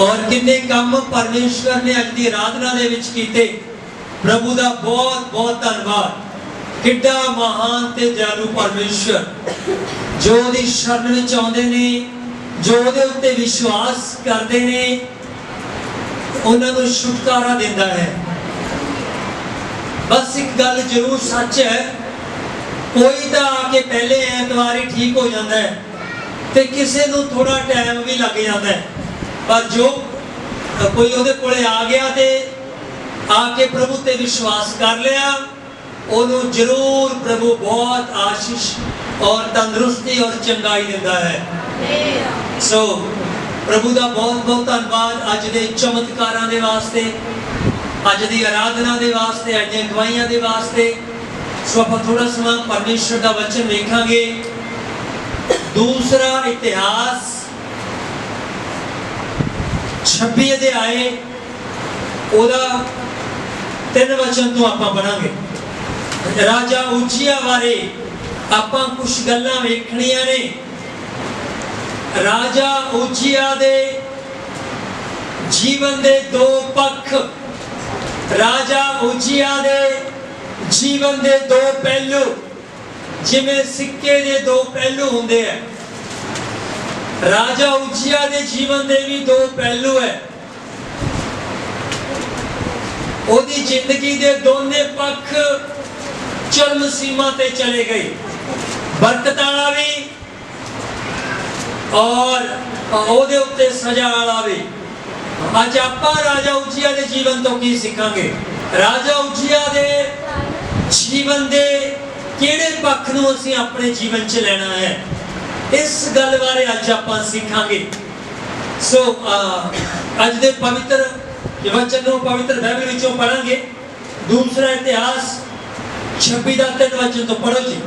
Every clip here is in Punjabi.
और किन्ने काम परमेश्वर ने अज दी आराधना दे विच कीते। प्रभु दा बहुत बहुत धन्यवाद। किड्डा महान ते दयालु परमेश्वर जो दी शरण विच आउंदे ने, जो दे उत्ते विश्वास करदे ने, उन्हां नूं छुटकारा दिंदा है। बस एक गल जरूर सच है, कोई तो आके पहले ऐतवार ही ठीक हो जाता है ते किसी नूं थोड़ा टाइम भी लग जाता है, पर जो कोई उहदे कोले आ गया ते आके प्रभु ते विश्वास कर लिया, उन्हों जरूर प्रभु बहुत आशीष और तंदुरुस्ती और चंगाई दिंदा है। सो प्रभु का बहुत बहुत धन्यवाद अज दे चमत्कारां दे वास्ते, अज दी आराधना दे वास्ते, अज दी गवाहियां दे वास्ते। सो आप थोड़ा समा परमेश्वर का वचन देखांगे। दूसरा इतिहास 26 अध्याय ओदा 3 वचन तो आप पढ़ांगे। राजा उजिया बारे आपां कुछ गल्लां वेखणियां ने। राजा उजिया दे जीवन दे दो पक्ष, राजा उजिया दे जीवन दे दो पहलू, जिवें सिक्के दे दो पहलू हुंदे हैं। राजा उजिया दे जीवन दे भी दो पहलू है। ओदी जिंदगी दे दोने पक्ष चरम सीमा ते चले गए, बरकत वाला भी और ओदे उत्ते सजा वाला भी। अज आपां राजा उजिया दे जीवन तो की सीखांगे? राजा उजिया दे जीवन दे किहड़े पक्ष नूं असीं अपने जीवन च लेना है, इस गल बारे अज आपां सीखांगे। सो अज दे पवित्र वचन नूं पवित्र बाइबल विचों पढ़ांगे। दूसरा इतिहास 26 ਦਾ 3 वचन तो पढ़ो जी।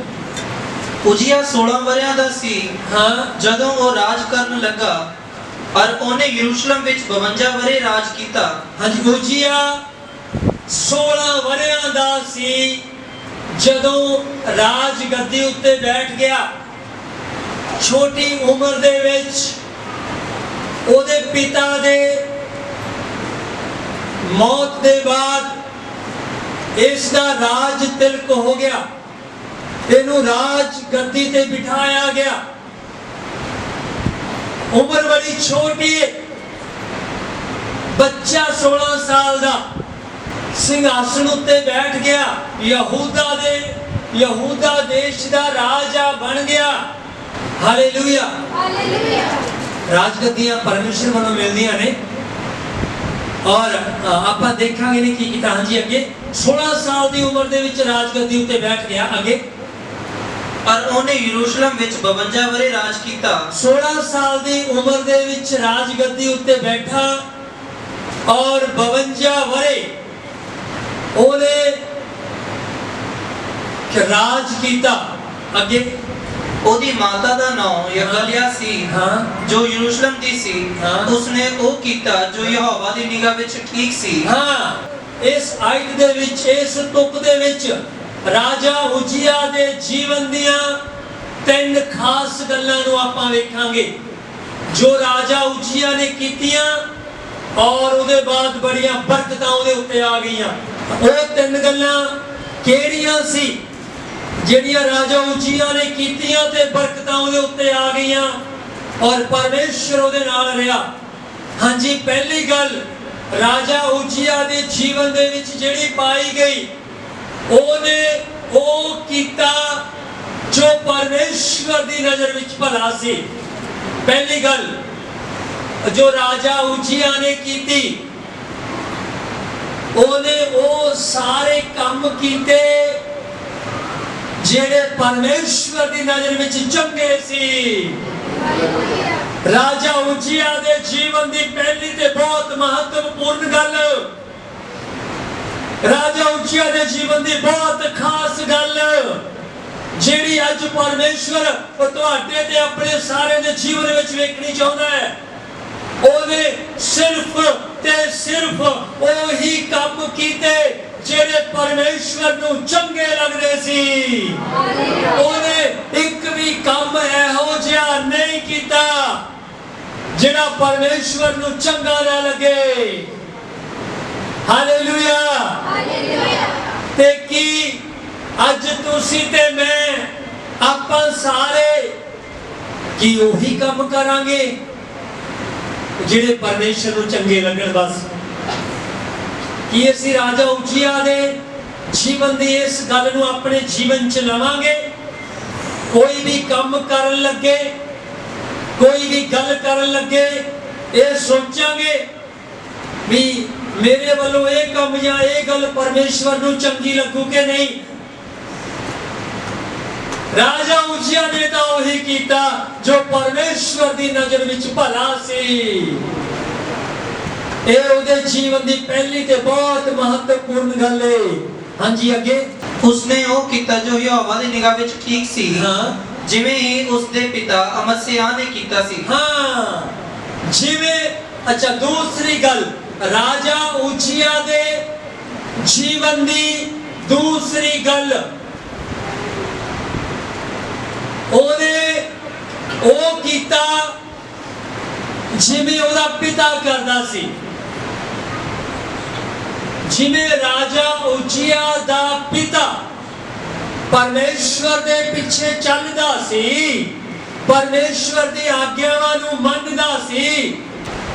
उजिया 16 वरियां दा सी जदों वो राज करन लगा और ओने यरूशलेम विच 52 वरे राज कीता। हाँ जी, उजिया 16 वरियां दा सी जदों राज गद्दी उत्ते बैठ गया। छोटी उम्र दे विच ओदे पिता दे मौत दे बाद इसका राज तिलक हो गया, इनू राज गद्दी ते बिठाया गया। उम्र बड़ी छोटी है, बच्चा 16 साल दा सिंहासन उत्ते बैठ गया। यहूदा देश दा राजा बन गया। हालेलुया, राजगद्दियां परमेश्वर वालों मिलदियां ने। और आप देखांगे ने की कीता। हाँ जी, अगे 16 साल की उम्र दे विच राजगद्दी उत्ते बैठ गया। अगे और ओने यरूशलेम विच 52 वरे राज कीता। 16 साल की उम्र दे विच राजगद्दी उत्ते बैठा और 52 वरे ओने राज कीता। अगे ओदी माता दा नाम यगल्या सी, जो यरूशलेम दी सी। उसने ओ कीता जो यहोवा दी निगाह विच ठीक सी। इस आयत दे विच, इस तुक दे विच राजा उजिया दे जीवन दियां 3 खास गल्लां नूं आपां वेखांगे जो राजा उजिया ने कीतियां और उहदे बाद बड़ियां बरकतां उहदे उत्ते आ गईयां। ओह 3 गल्लां किहड़ियां सी ਜਿਹੜੀਆਂ राजा उजिया ने कीतियां ते बरकतां उहदे उत्ते आ गईयां और परमेश्वर उहदे नाल रहा। हाँ जी, पहली गल राजा उजिया दे जीवन दे विच जिहड़ी पाई गई, ओने ओ कीता जो परमेश्वर दी नज़र विच भला सी। पहली गल जो राजा उजिया ने कीती, ओने ओ सारे काम कीते जेड़े परमेश्वर की नजर में चंगे सी। राजा उजिया दे जीवन की पहली ते बहुत महत्वपूर्ण गल, राजा उजिया दे जीवन की बहुत खास गल जेड़ी अज परमेश्वर तुहाडे ते अपने सारे दे जीवन विच वेखणी चाहुंदा है। ओने सिर्फ ते सिर्फ ओही काम कीते जेड़े परमेश्वर नूं चंगे लगदे सी। ओने एक भी काम इहो जिहा नहीं कीता ਜਿਹੜਾ ਪਰਮੇਸ਼ਵਰ ਨੂੰ ਚੰਗਾ ਨਾ ਲੱਗੇ। ਹਾਲੇਲੂਇਆ। ਤੇ ਕੀ ਅੱਜ ਤੁਸੀਂ ਤੇ ਮੈਂ ਆਪਾਂ ਸਾਰੇ ਕੀ ਉਹੀ ਕੰਮ ਕਰਾਂਗੇ ਜਿਹੜੇ ਪਰਮੇਸ਼ਵਰ ਨੂੰ ਚੰਗੇ ਲੱਗਣ? ਬਸ ਕੀ ਅਸੀਂ ਰਾਜਾ ਉਜੀਆ ਦੇ ਜੀਵਨ ਦੀ ਇਸ ਗੱਲ ਨੂੰ ਆਪਣੇ ਜੀਵਨ ਚ ਲਵਾਂਗੇ? ਕੋਈ ਵੀ ਕੰਮ ਕਰਨ ਲੱਗੇ, ਕੋਈ ਵੀ ਗੱਲ ਕਰਨ ਲੱਗੇ, ਇਹ ਸੋਚਾਂਗੇ ਵੀ ਮੇਰੇ ਵੱਲੋਂ ਇਹ ਕੰਮ ਜਾਂ ਇਹ ਗੱਲ ਪਰਮੇਸ਼ਵਰ ਨੂੰ ਚੰਗੀ ਲੱਗੂ ਕਿ ਨਹੀਂ? ਰਾਜਾ ਉਜੀਆ ਨੇ ਤਾਂ ਉਹੀ ਕੀਤਾ ਜੋ ਪਰਮੇਸ਼ਵਰ ਦੀ ਨਜ਼ਰ ਵਿੱਚ ਭਲਾ ਸੀ। ਇਹ ਉਹਦੇ ਜੀਵਨ ਦੀ ਪਹਿਲੀ ਤੇ ਬਹੁਤ ਮਹੱਤਵਪੂਰਨ ਗੱਲ ਹੈ। ਹਾਂਜੀ ਅੱਗੇ। ਉਸਨੇ ਉਹ ਕੀਤਾ ਜੋ ਯਹੋਵਾ ਦੀ ਨਿਗਾਹ ਵਿੱਚ ਠੀਕ ਸੀ, ਜਿਵੇਂ ਹੀ ਉਸਦੇ ਪਿਤਾ ਅਮਸਿਆ ਨੇ ਕੀਤਾ ਸੀ। ਹਾਂ, ਜਿਵੇਂ। ਅੱਛਾ, ਦੂਸਰੀ ਗੱਲ, ਰਾਜਾ ਉਜੀਆ ਦੇ ਜੀਵਨ ਦੀ ਦੂਸਰੀ ਗੱਲ, ਉਹਨੇ ਉਹ ਕੀਤਾ ਜਿਵੇਂ ਉਹਦਾ ਪਿਤਾ ਕਰਦਾ ਸੀ। ਜਿਵੇਂ ਰਾਜਾ ਉਜੀਆ ਦਾ ਪਿਤਾ ਪਰਮੇਸ਼ਵਰ ਦੇ ਪਿੱਛੇ ਚੱਲਦਾ ਸੀ, ਪਰਮੇਸ਼ਵਰ ਦੀ ਆਗਿਆਵਾਂ ਨੂੰ ਮੰਨਦਾ ਸੀ,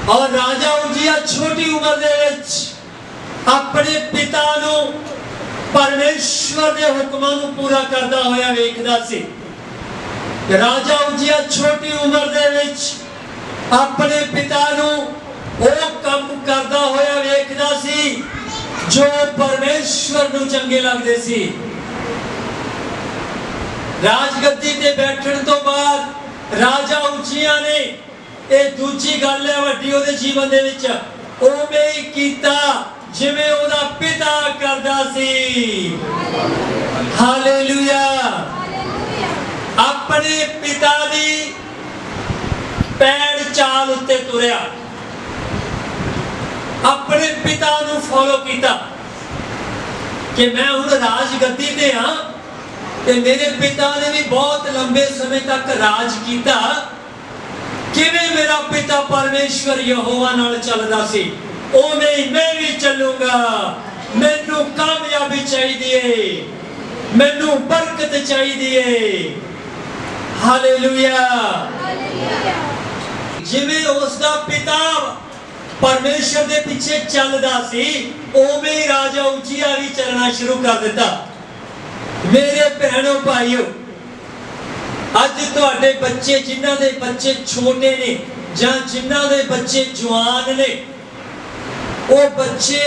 ਔਰ ਰਾਜਾ ਉਜੀਆ ਛੋਟੀ ਉਮਰ ਦੇ ਵਿੱਚ ਆਪਣੇ ਪਿਤਾ ਨੂੰ ਪਰਮੇਸ਼ਵਰ ਦੇ ਹੁਕਮਾਂ ਨੂੰ ਪੂਰਾ ਕਰਦਾ ਹੋਇਆ ਵੇਖਦਾ ਸੀ। ਰਾਜਾ ਉਜੀਆ ਛੋਟੀ ਉਮਰ ਦੇ ਵਿੱਚ ਆਪਣੇ ਪਿਤਾ ਨੂੰ ਉਹ ਕੰਮ ਕਰਦਾ ਹੋਇਆ ਵੇਖਦਾ ਸੀ ਜੋ ਪਰਮੇਸ਼ਵਰ ਨੂੰ ਚੰਗੇ ਲੱਗਦੇ ਸੀ। ਰਾਜਗੱਦੀ ਤੇ ਬੈਠਣ ਤੋਂ ਬਾਅਦ ਰਾਜਾ ਉਜੀਆ ਨੇ, ਇਹ ਦੂਜੀ ਗੱਲ ਹੈ ਵੱਡੀ ਉਹਦੇ ਜੀਵਨ ਦੇ ਵਿੱਚ, ਉਵੇਂ ਹੀ ਕੀਤਾ ਜਿਵੇਂ ਉਹਦਾ ਪਿਤਾ ਕਰਦਾ ਸੀ। ਹਾਲੇਲੂਇਆ। ਆਪਣੇ ਪਿਤਾ ਦੀ ਪੈੜ ਚਾਲ ਉੱਤੇ ਤੁਰਿਆ, ਆਪਣੇ ਪਿਤਾ ਨੂੰ ਫੋਲੋ ਕੀਤਾ ਕਿ ਮੈਂ ਹੁਣ ਰਾਜਗੱਦੀ ਤੇ ਹਾਂ ਤੇ ਮੇਰੇ ਪਿਤਾ ਨੇ ਵੀ ਬਹੁਤ ਲੰਬੇ ਸਮੇਂ ਤੱਕ ਰਾਜ ਕੀਤਾ। ਕਿਵੇਂ ਮੇਰਾ ਪਿਤਾ ਪਰਮੇਸ਼ਵਰ ਯਹੋਵਾ ਨਾਲ ਚੱਲਦਾ ਸੀ, ਉਵੇਂ ਹੀ ਮੈਂ ਵੀ ਚੱਲੂੰਗਾ। ਮੈਨੂੰ ਕਾਮਯਾਬੀ ਚਾਹੀਦੀ ਏ, ਮੈਨੂੰ ਬਰਕਤ ਚਾਹੀਦੀ ਏ। ਹਾਲੇਲੂਇਆ। ਜਿਵੇਂ ਉਸ ਦਾ ਪਿਤਾ ਪਰਮੇਸ਼ਵਰ ਦੇ ਪਿੱਛੇ ਚੱਲਦਾ ਸੀ, ਉਵੇਂ ਹੀ ਰਾਜਾ ਉਜੀਆ ਵੀ ਚੱਲਣਾ ਸ਼ੁਰੂ ਕਰ ਦਿੱਤਾ। ਮੇਰੇ ਭੈਣੋ ਭਾਈਓ, ਅੱਜ ਤੁਹਾਡੇ ਬੱਚੇ, ਜਿਨ੍ਹਾਂ ਦੇ ਬੱਚੇ ਛੋਟੇ ਨੇ ਜਾਂ ਜਿਨ੍ਹਾਂ ਦੇ ਬੱਚੇ ਜਵਾਨ ਨੇ, ਉਹ ਬੱਚੇ,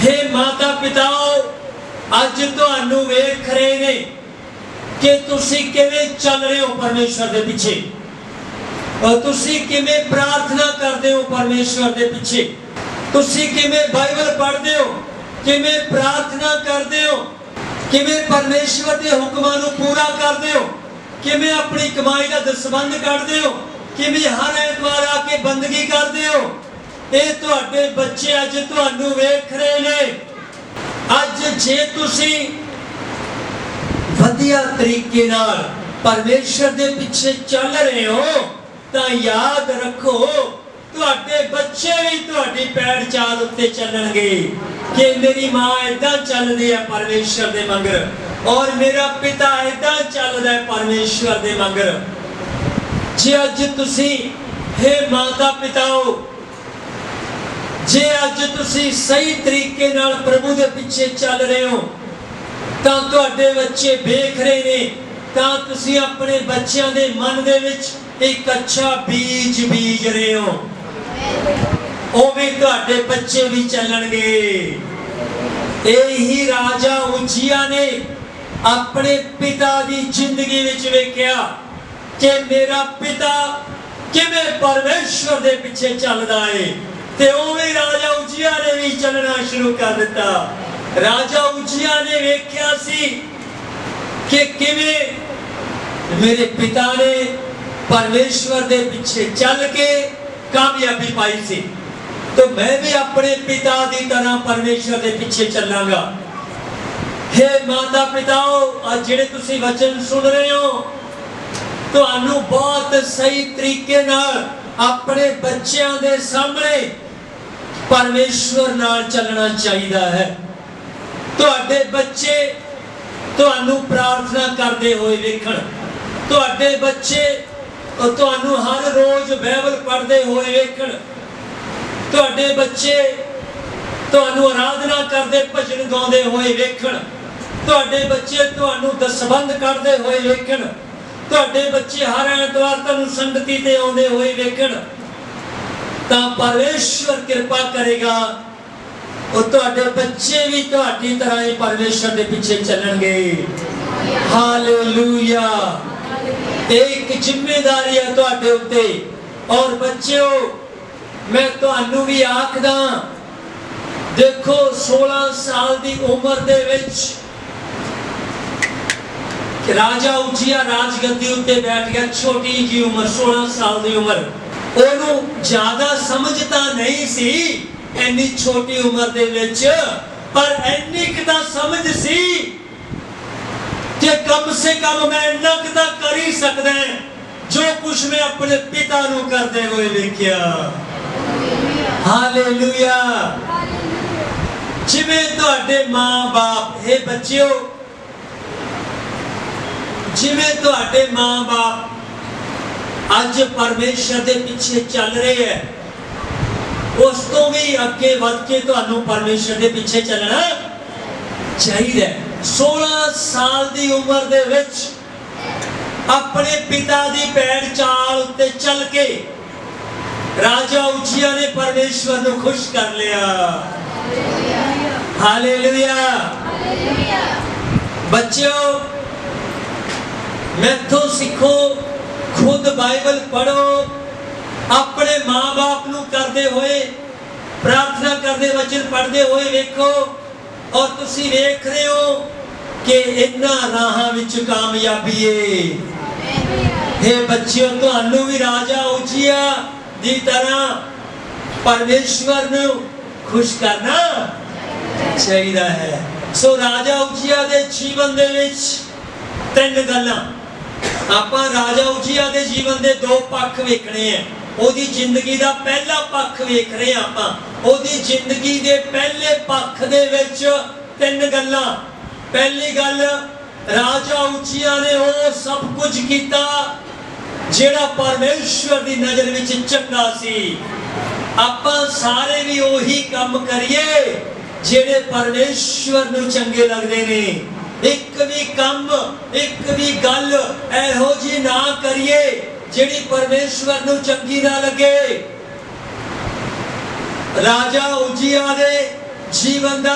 ਹੇ ਮਾਤਾ ਪਿਤਾਓ, ਅੱਜ ਤੁਹਾਨੂੰ ਵੇਖ ਰਹੇ ਨੇ ਕਿ ਤੁਸੀਂ ਕਿਵੇਂ ਚੱਲ ਰਹੇ ਹੋ ਪਰਮੇਸ਼ਵਰ ਦੇ ਪਿੱਛੇ, ਔਰ ਤੁਸੀਂ ਕਿਵੇਂ ਪ੍ਰਾਰਥਨਾ ਕਰਦੇ ਹੋ ਪਰਮੇਸ਼ਵਰ ਦੇ ਪਿੱਛੇ, ਤੁਸੀਂ ਕਿਵੇਂ ਬਾਈਬਲ ਪੜ੍ਹਦੇ ਹੋ, ਕਿਵੇਂ ਪ੍ਰਾਰਥਨਾ ਕਰਦੇ ਹੋ, ਕਿਵੇਂ ਪਰਮੇਸ਼ਵਰ ਦੇ ਹੁਕਮਾਂ ਨੂੰ ਪੂਰਾ ਕਰਦੇ ਹੋ, ਕਿਵੇਂ ਆਪਣੀ ਕਮਾਈ ਦਾ ਦਸਵੰਧ ਕੱਢਦੇ ਹੋ, ਕਿਵੇਂ ਹਰ ਐਤਵਾਰ ਆ ਕੇ ਬੰਦਗੀ ਕਰਦੇ ਹੋ। ਇਹ ਤੁਹਾਡੇ ਬੱਚੇ ਅੱਜ ਤੁਹਾਨੂੰ ਵੇਖ ਰਹੇ ਨੇ। ਅੱਜ ਜੇ ਤੁਸੀਂ ਵਧੀਆ ਤਰੀਕੇ ਨਾਲ ਪਰਮੇਸ਼ਵਰ ਦੇ ਪਿੱਛੇ ਚੱਲ ਰਹੇ ਹੋ ਤਾਂ ਯਾਦ ਰੱਖੋ, ਤੁਹਾਡੇ ਬੱਚੇ ਵੀ ਤੁਹਾਡੀ ਪੈੜ ਚਾਲ ਉੱਤੇ ਚੱਲਣਗੇ ਕਿ ਮੇਰੀ ਮਾਂ ਏਦਾਂ ਚੱਲਦੀ ਹੈ ਪਰਮੇਸ਼ਵਰ ਦੇ ਮੰਗਰ, ਔਰ ਮੇਰਾ ਪਿਤਾ ਏਦਾਂ ਚੱਲਦਾ ਹੈ ਪਰਮੇਸ਼ਵਰ ਦੇ ਮੰਗਰ। ਜੇ ਅੱਜ ਤੁਸੀਂ, ਹੇ ਮਾਤਾ ਪਿਤਾਓ, ਜੇ ਅੱਜ ਤੁਸੀਂ ਸਹੀ ਤਰੀਕੇ ਨਾਲ ਪ੍ਰਭੂ ਦੇ ਪਿੱਛੇ ਚੱਲ ਰਹੇ ਹੋ ਤਾਂ ਤੁਹਾਡੇ ਬੱਚੇ ਵੇਖ ਰਹੇ ਨੇ, ਤਾਂ ਤੁਸੀਂ ਆਪਣੇ ਬੱਚਿਆਂ ਦੇ ਮਨ ਦੇ ਵਿੱਚ ਇੱਕ ਅੱਛਾ ਬੀਜ ਬੀਜ ਰਹੇ ਹੋ। ਉਵੇਂ ਤੁਹਾਡੇ ਬੱਚੇ ਵੀ ਚੱਲਣਗੇ। ਇਹੀ ਰਾਜਾ ਉਜੀਆ ਨੇ ਆਪਣੇ ਪਿਤਾ ਦੀ ਜ਼ਿੰਦਗੀ ਵਿੱਚ ਵੇਖਿਆ ਕਿ ਮੇਰਾ ਪਿਤਾ ਕਿਵੇਂ ਪਰਮੇਸ਼ਵਰ ਦੇ ਪਿੱਛੇ ਚੱਲਦਾ ਏ, ਤੇ ਉਵੇਂ ਰਾਜਾ ਉਜੀਆ ਨੇ ਵੀ ਚੱਲਣਾ ਸ਼ੁਰੂ ਕਰ ਦਿੱਤਾ। ਰਾਜਾ ਉਜੀਆ ਨੇ ਵੇਖਿਆ ਸੀ ਕਿ ਕਿਵੇਂ ਮੇਰੇ ਪਿਤਾ ਨੇ ਪਰਮੇਸ਼ਵਰ ਦੇ ਪਿੱਛੇ ਚੱਲ ਕੇ ਕਾਮਯਾਬੀ ਪਾਈ ਸੀ, तो मैं भी अपने पिता की तरह परमेश्वर के पीछे चलांगा। हे माता पिताओ, आज जेड़े तुसी वचन सुन रहे हो, ਤੁਹਾਨੂੰ ਬਹੁਤ ਸਹੀ ਤਰੀਕੇ ਨਾਲ ਆਪਣੇ ਬੱਚਿਆਂ ਦੇ ਸਾਹਮਣੇ ਪਰਮੇਸ਼ਵਰ ਨਾਲ ਚੱਲਣਾ ਚਾਹੀਦਾ ਹੈ। ਤੁਹਾਡੇ ਬੱਚੇ ਤੁਹਾਨੂੰ ਪ੍ਰਾਰਥਨਾ ਕਰਦੇ ਹੋਏ ਵੇਖਣ, ਤੁਹਾਡੇ ਬੱਚੇ ਤੁਹਾਨੂੰ ਹਰ ਰੋਜ਼ ਬਾਈਬਲ ਪੜ੍ਹਦੇ ਹੋਏ ਵੇਖਣ, ਤੁਹਾਡੇ ਬੱਚੇ ਤੁਹਾਨੂੰ ਆਰਾਧਨਾ ਕਰਦੇ ਭਜਨ ਗਾਉਂਦੇ ਹੋਏ ਵੇਖਣ, ਤੁਹਾਡੇ ਬੱਚੇ ਤੁਹਾਨੂੰ ਦਸਵੰਧ ਕੱਢਦੇ ਹੋਏ ਵੇਖਣ, ਤੁਹਾਡੇ ਬੱਚੇ ਹਰ ਐਤਵਾਰ ਤੁਹਾਨੂੰ ਸੰਗਤੀ ਤੇ ਆਉਂਦੇ ਹੋਏ ਵੇਖਣ, ਤਾਂ ਪਰਮੇਸ਼ਵਰ ਕਿਰਪਾ ਕਰੇਗਾ, ਉਹ ਤੁਹਾਡੇ ਬੱਚੇ ਵੀ ਤੁਹਾਡੀ ਤਰ੍ਹਾਂ ਹੀ ਪਰਮੇਸ਼ਵਰ ਦੇ ਪਿੱਛੇ ਚੱਲਣਗੇ। ਹਾਲੇਲੂਇਆ। ਇੱਕ ਜ਼ਿੰਮੇਵਾਰੀ ਹੈ ਤੁਹਾਡੇ ਉੱਤੇ। ਔਰ ਬੱਚਿਓ, ਮੈਂ ਤੁਹਾਨੂੰ ਵੀ ਆਖਦਾ, ਦੇਖੋ 16 ਸਾਲ ਦੀ ਉਮਰ ਦੇ ਵਿੱਚ ਰਾਜਾ ਉਜੀਆ ਰਾਜਗੱਦੀ ਉੱਤੇ ਬੈਠ ਗਿਆ। ਛੋਟੀ ਜੀ ਉਮਰ, 16 ਸਾਲ ਦੀ ਉਮਰ। ਉਹਨੂੰ ਜ਼ਿਆਦਾ ਸਮਝ ਤਾਂ ਨਹੀਂ ਸੀ ਇੰਨੀ ਛੋਟੀ ਉਮਰ ਦੇ ਵਿੱਚ, ਪਰ ਇੰਨੀ ਕੁ ਤਾਂ ਸਮਝ ਸੀ ਕਿ ਕਮ ਸੇ ਕਮ ਮੈਂ ਇੰਨਾ ਕੁ ਤਾਂ ਕਰ ਹੀ ਸਕਦਾ ਜੋ ਕੁਛ ਮੈਂ ਆਪਣੇ ਪਿਤਾ ਨੂੰ ਕਰਦੇ ਹੋਏ ਵੇਖਿਆ। ਹਾਲੇਲੂਇਆ। ਜਿਵੇਂ ਤੁਹਾਡੇ ਮਾਂ-ਬਾਪ, ਇਹ ਬੱਚਿਓ, ਜਿਵੇਂ ਤੁਹਾਡੇ ਮਾਂ-ਬਾਪ ਅੱਜ ਪਰਮੇਸ਼ਰ ਦੇ ਪਿੱਛੇ ਚੱਲ ਰਹੇ ਹੈ, ਉਸ ਤੋਂ ਵੀ ਅੱਗੇ ਵੱਧ ਕੇ ਤੁਹਾਨੂੰ ਪਰਮੇਸ਼ਰ ਦੇ ਪਿੱਛੇ ਚੱਲਣਾ ਚਾਹੀਦਾ ਹੈ। 16 ਸਾਲ ਦੀ ਉਮਰ ਦੇ ਵਿੱਚ ਆਪਣੇ ਪਿਤਾ ਦੀ ਪੈੜ ਚਾਲ ਉੱਤੇ ਚੱਲ ਕੇ ਰਾਜਾ ਉਜੀਆ ਨੇ ਪਰਮੇਸ਼ਵਰ ਨੂੰ ਖੁਸ਼ ਕਰ ਲਿਆ। ਹਾਲੇਲੂਇਆ। ਬੱਚਿਓ, ਮੈਥੋਂ ਸਿੱਖੋ, खुद बाइबल पढ़ो, अपने माँ बाप नू करते हुए प्रार्थना करते वचन पढ़ते हुए वेखो, और तुसी वेख रहे हो कि इन्हां राहां विच कामयाबी है। हे बच्चियों, तुहानू भी राजा उजिया दी तरह परमेश्वर नू खुश करना चाहिए है। सो राजा उजिया दे जीवन दे विच तीन गल्लां ਆਪਾਂ ਰਾਜਾ ਉਜੀਆ ਦੇ ਜੀਵਨ ਦੇ ਦੋ ਪੱਖ ਵੇਖਣੇ ਆ। ਉਹਦੀ ਜ਼ਿੰਦਗੀ ਦਾ ਪਹਿਲਾ ਪੱਖ ਵੇਖ ਰਹੇ ਆਪਾਂ। ਉਹਦੀ ਜ਼ਿੰਦਗੀ ਦੇ ਪਹਿਲੇ ਪੱਖ ਦੇ ਵਿੱਚ ਤਿੰਨ ਗੱਲਾਂ। ਪਹਿਲੀ ਗੱਲ, ਰਾਜਾ ਉਜੀਆ ਨੇ ਉਹ ਸਭ ਕੁਝ ਕੀਤਾ ਜਿਹੜਾ ਪਰਮੇਸ਼ਵਰ ਦੀ ਨਜ਼ਰ ਵਿੱਚ ਚੰਗਾ ਸੀ। ਆਪਾਂ ਸਾਰੇ ਵੀ ਉਹੀ ਕੰਮ ਕਰੀਏ ਜਿਹੜੇ ਪਰਮੇਸ਼ਵਰ ਨੂੰ ਚੰਗੇ ਲੱਗਦੇ ਨੇ। एक भी काम, एक भी गल एहो जी ना करिए जिहड़ी परमेश्वर नूं चंगी ना लगे। राजा उजिया दे जीवन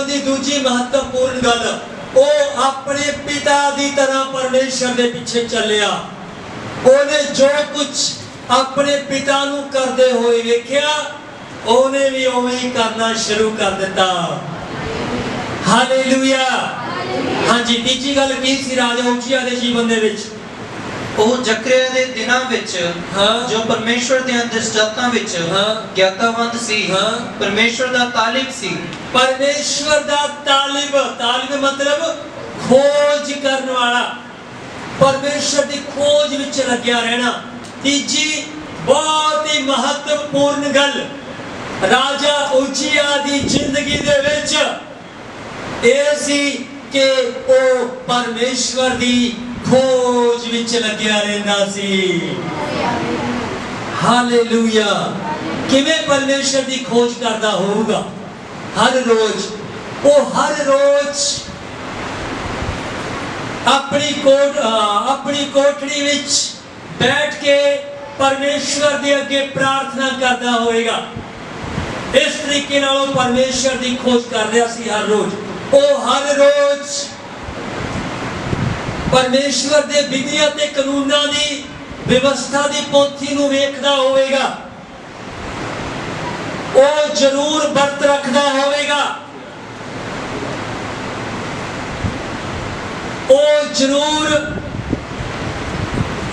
दी दूजी महत्वपूर्ण गल, वो अपने पिता दी तरह परमेश्वर दे पीछे चलिया। ओने जो कुछ अपने पिता नूं करदे होए वेखिया, ओने भी उवें ही करना शुरू कर दिता। हालेलुया। हाँ जी, तीजी गल की सी राजा उजिया दे जीवन दे विच? ਉਹ ਜ਼ਕਰਿਆ ਦੇ ਦਿਨਾਂ ਵਿੱਚ ਜੋ ਪਰਮੇਸ਼ਵਰ ਦੀਆਂ ਦ੍ਰਿਸ਼ਟਾਂਤਾਂ ਵਿੱਚ ਗਿਆਤਾਵੰਦ ਸੀ, ਪਰਮੇਸ਼ਵਰ ਦਾ ਤਾਲਿਬ ਸੀ। ਪਰਮੇਸ਼ਵਰ ਦਾ ਤਾਲਿਬ, ਤਾਲਿਬ ਮਤਲਬ ਖੋਜ ਕਰਨ ਵਾਲਾ, ਪਰਮੇਸ਼ਵਰ ਦੀ ਖੋਜ ਵਿੱਚ ਲੱਗਿਆ ਰਹਿਣਾ। ਤੀਜੀ ਬਹੁਤ ਹੀ ਮਹੱਤਵਪੂਰਨ ਗੱਲ ਰਾਜਾ ਉਜੀਆ ਦੀ ਜ਼ਿੰਦਗੀ ਦੇ ਵਿੱਚ ਇਹ ਸੀ ਕਿ ਉਹ ਪਰਮੇਸ਼ਵਰ ਦੀ ਖੋਜ ਵਿੱਚ ਲੱਗਿਆ ਰਹਿੰਦਾ ਸੀ। ਹਾਲੇਲੂਇਆ। ਕਿਵੇਂ ਪਰਮੇਸ਼ਵਰ ਦੀ ਖੋਜ ਕਰਦਾ ਹੋਊਗਾ? ਹਰ ਰੋਜ਼, ਉਹ ਹਰ ਰੋਜ਼ ਆਪਣੀ ਕੋਠੜੀ ਵਿੱਚ ਬੈਠ ਕੇ ਪਰਮੇਸ਼ਵਰ ਦੇ ਅੱਗੇ ਪ੍ਰਾਰਥਨਾ ਕਰਦਾ ਹੋਵੇਗਾ। ਇਸ ਤਰੀਕੇ ਨਾਲ ਉਹ ਪਰਮੇਸ਼ਵਰ ਦੀ ਖੋਜ ਕਰ ਰਿਹਾ ਸੀ ਹਰ ਰੋਜ਼। ਉਹ ਹਰ ਰੋਜ਼ ਪਰਮੇਸ਼ਵਰ ਦੇ ਵਿਧੀਆਂ ਤੇ ਕਾਨੂੰਨਾਂ ਦੀ ਵਿਵਸਥਾ ਦੀ ਪੋਥੀ ਨੂੰ ਵੇਖਦਾ ਹੋਵੇਗਾ। ਉਹ ਜ਼ਰੂਰ ਵਰਤ ਰੱਖਦਾ ਹੋਵੇਗਾ। ਉਹ ਜ਼ਰੂਰ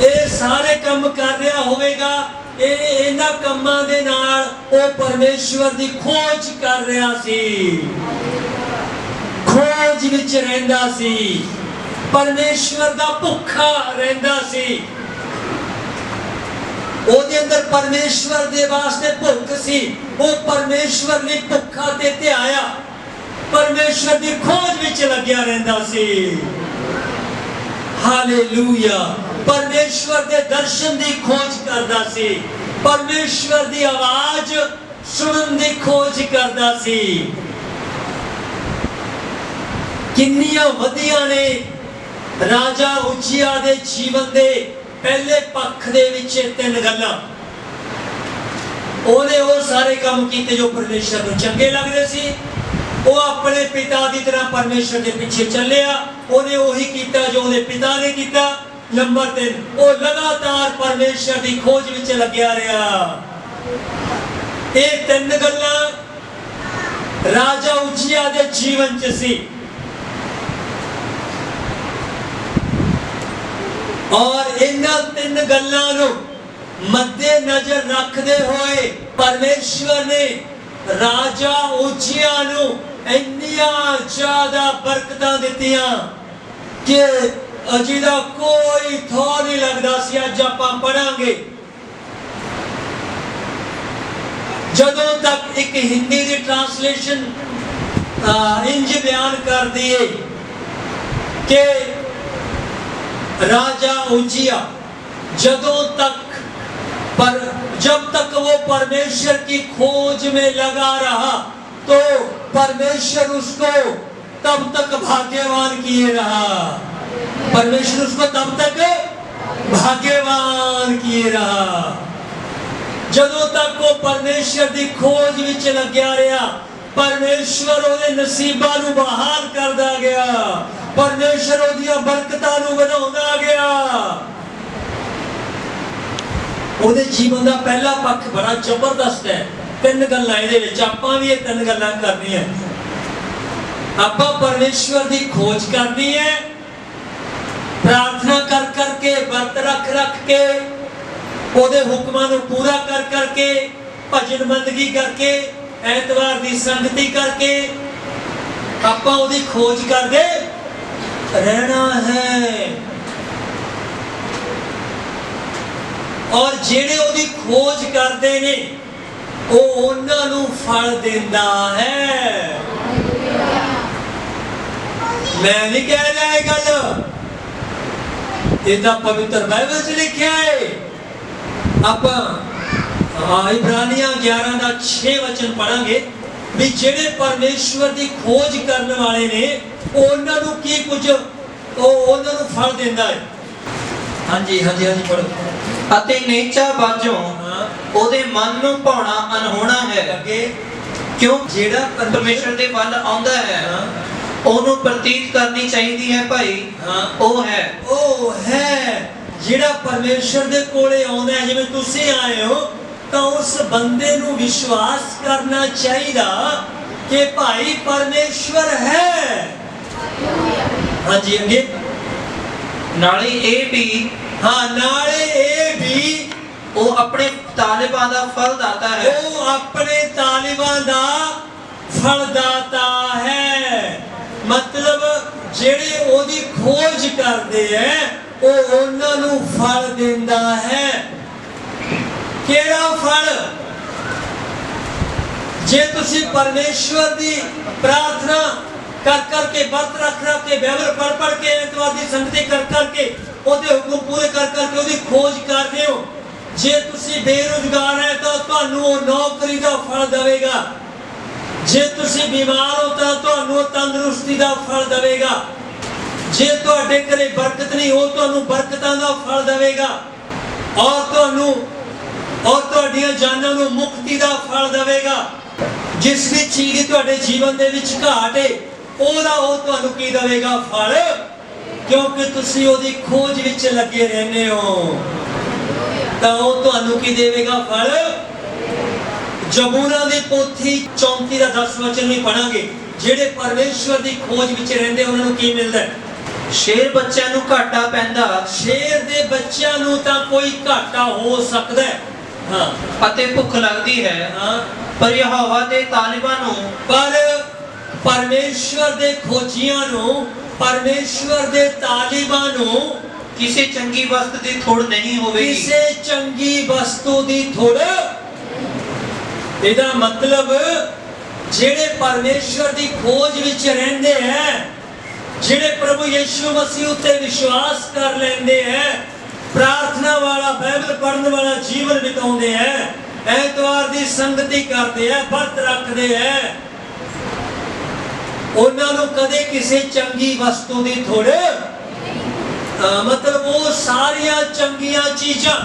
ਇਹ ਸਾਰੇ ਕੰਮ ਕਰ ਰਿਹਾ ਹੋਵੇਗਾ। ਇਹਨਾਂ ਕੰਮਾਂ ਦੇ ਨਾਲ ਉਹ ਪਰਮੇਸ਼ਵਰ ਦੀ ਖੋਜ ਕਰ ਰਿਹਾ ਸੀ, ਖੋਜ ਵਿੱਚ ਰਹਿੰਦਾ ਸੀ। परमेश्वर दा भुखा रहिंदा सी। ਉਹਦੇ ਅੰਦਰ परमेश्वर दे वास्ते भुख सी। वो परमेश्वर ने भुखा ते ध्याया, परमेश्वर दी खोज विच लग्या रहिंदा सी। हालेलूया। परमेश्वर दे दर्शन दी खोज करदा सी, परमेश्वर दी आवाज सुनन दी खोज करदा सी। किन्नियां वधिया ने राजा उजिया दे जीवन दे पहले पक्ष दे विच तीन गल्लां। ਉਹਨੇ ਉਹ ਸਾਰੇ ਕੰਮ ਕੀਤੇ ਜੋ ਪਰਮੇਸ਼ਰ ਨੂੰ ਚੰਗੇ ਲੱਗਦੇ ਸੀ। ਉਹ ਆਪਣੇ ਪਿਤਾ ਦੀ ਤਰ੍ਹਾਂ ਪਰਮੇਸ਼ਰ ਦੇ ਪਿੱਛੇ ਚੱਲਿਆ। ਉਹਨੇ ਉਹੀ ਕੀਤਾ ਜੋ ਉਹਦੇ ਪਿਤਾ ਨੇ ਕੀਤਾ। ਨੰਬਰ 3, ਉਹ ਲਗਾਤਾਰ ਪਰਮੇਸ਼ਰ ਦੀ ਖੋਜ ਵਿੱਚ ਲੱਗਿਆ ਰਿਹਾ। ਇਹ ਤਿੰਨ ਗੱਲਾਂ ਰਾਜਾ ਉਜੀਆ ਦੇ ਜੀਵਨ 'ਚ ਸੀ। और इन्हां तीन गल्लां नूं मद्देनजर रखदे होए परमेश्वर ने राजा उजिया नूं इन्नियां ज़्यादा बरकतां दित्तियां कि जिहदा कोई थो नहीं लगदा सी। अज आपां पढ़ांगे जदों तक एक हिंदी दी ट्रांसलेशन इंज बयान करदी है कि राजा उजिया जब तक वो परमेश्वर की खोज में लगा रहा तो परमेश्वर उसको तब तक भाग्यवान किए रहा। परमेश्वर उसको तब तक भाग्यवान किए रहा जदों तक वो परमेश्वर की खोज विच लग्या रहा। परमेश्वर ਉਹਦੇ ਨਸੀਬਾਂ ਨੂੰ ਬਹਾਲ ਕਰਦਾ ਗਿਆ, परमेश्वर ਉਹਦੀਆਂ ਬਰਕਤਾਂ ਨੂੰ ਵਧਾਉਂਦਾ ਗਿਆ। ਉਹਦੇ ਜੀਵਨ ਦਾ ਪਹਿਲਾ ਪੱਖ ਬੜਾ ਜ਼ਬਰਦਸਤ ਹੈ। ਤਿੰਨ ਗੱਲਾਂ ਇਹਦੇ ਵਿੱਚ ਆਪਾਂ ਵੀ ਇਹ ਤਿੰਨ ਗੱਲਾਂ ਕਰਨੀਆਂ। ਆਪਾਂ ਪਰਮੇਸ਼ਵਰ ਦੀ ਖੋਜ ਕਰਨੀ ਹੈ, ਪ੍ਰਾਰਥਨਾ ਕਰ ਕਰਕੇ, ਵਰਤ ਰੱਖ ਰੱਖ ਕੇ, ਉਹਦੇ ਹੁਕਮਾਂ ਨੂੰ ਪੂਰਾ ਕਰ ਕਰਕੇ, ਭਜਨ ਬੰਦਗੀ ਕਰਕੇ, ਐਤਵਾਰ ਦੀ ਸੰਗਤੀ ਕਰਕੇ ਆਪਾਂ ਉਹਦੀ ਖੋਜ ਕਰਦੇ रहना है। और ਜਿਹੜੇ ਉਹਦੀ ਖੋਜ ਕਰਦੇ ਨੇ ਉਹ ਉਹਨਾਂ ਨੂੰ ਫਲ ਦਿੰਦਾ ਹੈ। ਮੈਂ ਨਹੀਂ ਕਹਿ ਰਿਹਾ ਇਹ ਗੱਲ, ਇਹ ਤਾਂ ਪਵਿੱਤਰ ਬਾਈਬਲ 'ਚ ਲਿਖਿਆ ਹੈ। ਆਪਾਂ इब्रानियां 11 ਦਾ 6 वचन पढ़ांगे भी ਜਿਹੜੇ परमेश्वर ਦੀ खोज ਕਰਨ ਵਾਲੇ ਨੇ ਉਹਨਾਂ ਨੂੰ ਕੀ ਕੁਝ ਉਹਨਾਂ ਨੂੰ ਫਲ ਦਿੰਦਾ ਹੈ। ਹਾਂਜੀ ਹਾਂਜੀ ਹਾਂਜੀ ਪੜੋ। ਅਤੇ ਨੇਚਾ ਬਾਝੋਂ ਉਹਦੇ ਮਨ ਨੂੰ ਭਾਉਣਾ ਅਨਹੋਣਾ ਹੈ। ਅੱਗੇ ਕਿਉਂ ਜਿਹੜਾ ਪਰਮੇਸ਼ਰ ਦੇ ਵੱਲ ਆਉਂਦਾ ਹੈ ਉਹਨੂੰ ਪ੍ਰਤੀਤ ਕਰਨੀ ਚਾਹੀਦੀ ਹੈ ਭਾਈ। ਉਹ ਹੈ ਜਿਹੜਾ ਪਰਮੇਸ਼ਰ ਦੇ ਕੋਲੇ ਆਉਂਦਾ ਹੈ। ਜਿਵੇਂ ਤੁਸੀਂ ਆਏ ਹੋ ਤਾਂ ਉਸ ਬੰਦੇ ਨੂੰ ਵਿਸ਼ਵਾਸ ਕਰਨਾ ਚਾਹੀਦਾ ਕਿ ਭਾਈ ਪਰਮੇਸ਼ਵਰ ਹੈ। ਹਾਂਜੀ ਅੱਗੇ ਨਾਲੇ ਇਹ ਵੀ ਨਾਲੇ ਇਹ ਵੀ ਉਹ ਆਪਣੇ ਤਾਲਿਬਾਂ ਦਾ ਫਲ ਦਾਤਾ ਹੈ। ਉਹ ਆਪਣੇ ਤਾਲਿਬਾਂ ਦਾ ਫਲ ਦਾਤਾ ਹੈ। ਮਤਲਬ ਜਿਹੜੇ ਉਹਦੀ ਖੋਜ ਕਰਦੇ ਐ ਉਹ ਉਹਨਾਂ ਨੂੰ ਫਲ ਦਿੰਦਾ ਹੈ। ਕਿਹੜਾ ਫਲ? ਜੇ ਤੁਸੀਂ ਪਰਮੇਸ਼ਵਰ ਦੀ ਪ੍ਰਾਰਥਨਾ ਕਰ ਕਰਕੇ, ਵਰਤ ਰੱਖ ਰੱਖ ਕੇ, ਬਾਈਬਲ ਪੜ੍ਹ ਪੜ੍ਹ ਕੇ, ਐਤਵਾਰ ਦੀ ਸੰਗਤੀ ਕਰ ਕਰਕੇ, ਉਹਦੇ ਹੁਕਮ ਪੂਰੇ ਕਰ ਕਰਕੇ ਉਹਦੀ ਖੋਜ ਕਰ ਰਹੇ ਹੋ। ਜੇ ਤੁਸੀਂ ਬੇਰੁਜ਼ਗਾਰ ਹੈ ਤਾਂ ਤੁਹਾਨੂੰ ਉਹ ਨੌਕਰੀ ਦਾ ਫਲ ਦੇਵੇਗਾ। ਜੇ ਤੁਸੀਂ ਬਿਮਾਰ ਹੋ ਤਾਂ ਤੁਹਾਨੂੰ ਤੰਦਰੁਸਤੀ ਦਾ ਫਲ ਦੇਵੇਗਾ। ਜੇ ਤੁਹਾਡੇ ਘਰੇ ਬਰਕਤ ਨਹੀਂ ਹੋ ਤੁਹਾਨੂੰ ਬਰਕਤਾਂ ਦਾ ਫਲ ਦੇਵੇਗਾ। ਔਰ ਤੁਹਾਡੀਆਂ ਜਾਨਾਂ ਨੂੰ ਮੁਕਤੀ ਦਾ ਫਲ ਦੇਵੇਗਾ। ਜਿਸ ਵੀ ਚੀਜ਼ ਦੀ ਤੁਹਾਡੇ ਜੀਵਨ ਦੇ ਵਿੱਚ ਘਾਟ ਹੈ ਉਹ ਤੁਹਾਨੂੰ ਕੀ ਦੇਵੇਗਾ? ਫਲ। ਕਿਉਂਕਿ ਤੁਸੀਂ ਉਹਦੀ ਖੋਜ ਵਿੱਚ ਲੱਗੇ ਰਹਿੰਦੇ ਹੋ ਤਾਂ ਉਹ ਤੁਹਾਨੂੰ ਕੀ ਦੇਵੇਗਾ? ਫਲ। ਜਬੂਰਾਂ ਦੀ ਪੋਥੀ 34 ਦਾ 10 ਵਚਨ ਵੀ ਪੜਾਂਗੇ। ਜਿਹੜੇ ਪਰਮੇਸ਼ਵਰ ਦੀ ਖੋਜ ਵਿੱਚ ਰਹਿੰਦੇ ਉਹਨਾਂ ਨੂੰ ਕੀ ਮਿਲਦਾ? ਸ਼ੇਰ ਬੱਚਿਆਂ ਨੂੰ ਘਾਟਾ ਪੈਂਦਾ। ਸ਼ੇਰ ਦੇ ਬੱਚਿਆਂ ਨੂੰ ਤਾਂ ਕੋਈ ਘਾਟਾ ਹੋ ਸਕਦਾ ਹੈ ਅਤੇ ਭੁੱਖ ਲੱਗਦੀ ਹੈ ਪਰ ਯਹੋਵਾ ਦੇ ਤਾਲਿਬਾਂ ਨੂੰ, ਪਰ ਪਰਮੇਸ਼ਵਰ ਦੇ ਖੋਜੀਆਂ ਨੂੰ परमेश्वर दे तालिबां नूं ਕਿਸੇ ਚੰਗੀ ਵਸਤ ਦੀ ਥੋੜ ਨਹੀਂ ਹੋਵੇਗੀ। किसे चंगी वस्तु दी थोड़, ਇਹਦਾ मतलब ਜਿਹੜੇ परमेश्वर दी खोज विच रहंदे है, ਜਿਹੜੇ प्रभु यीशु मसीह उत्ते विश्वास कर लेंदे है, प्रार्थना वाला बाइबल पढ़ने वाला जीवन बिताउंदे है, ऐतवार दी संगति करते है, व्रत रखते है, ਉਹਨਾਂ ਨੂੰ ਕਦੇ ਕਿਸੇ ਚੰਗੀ ਵਸਤੂ ਦੀ ਥੋੜ, मतलब वो सारिया चंगिया चीज़ां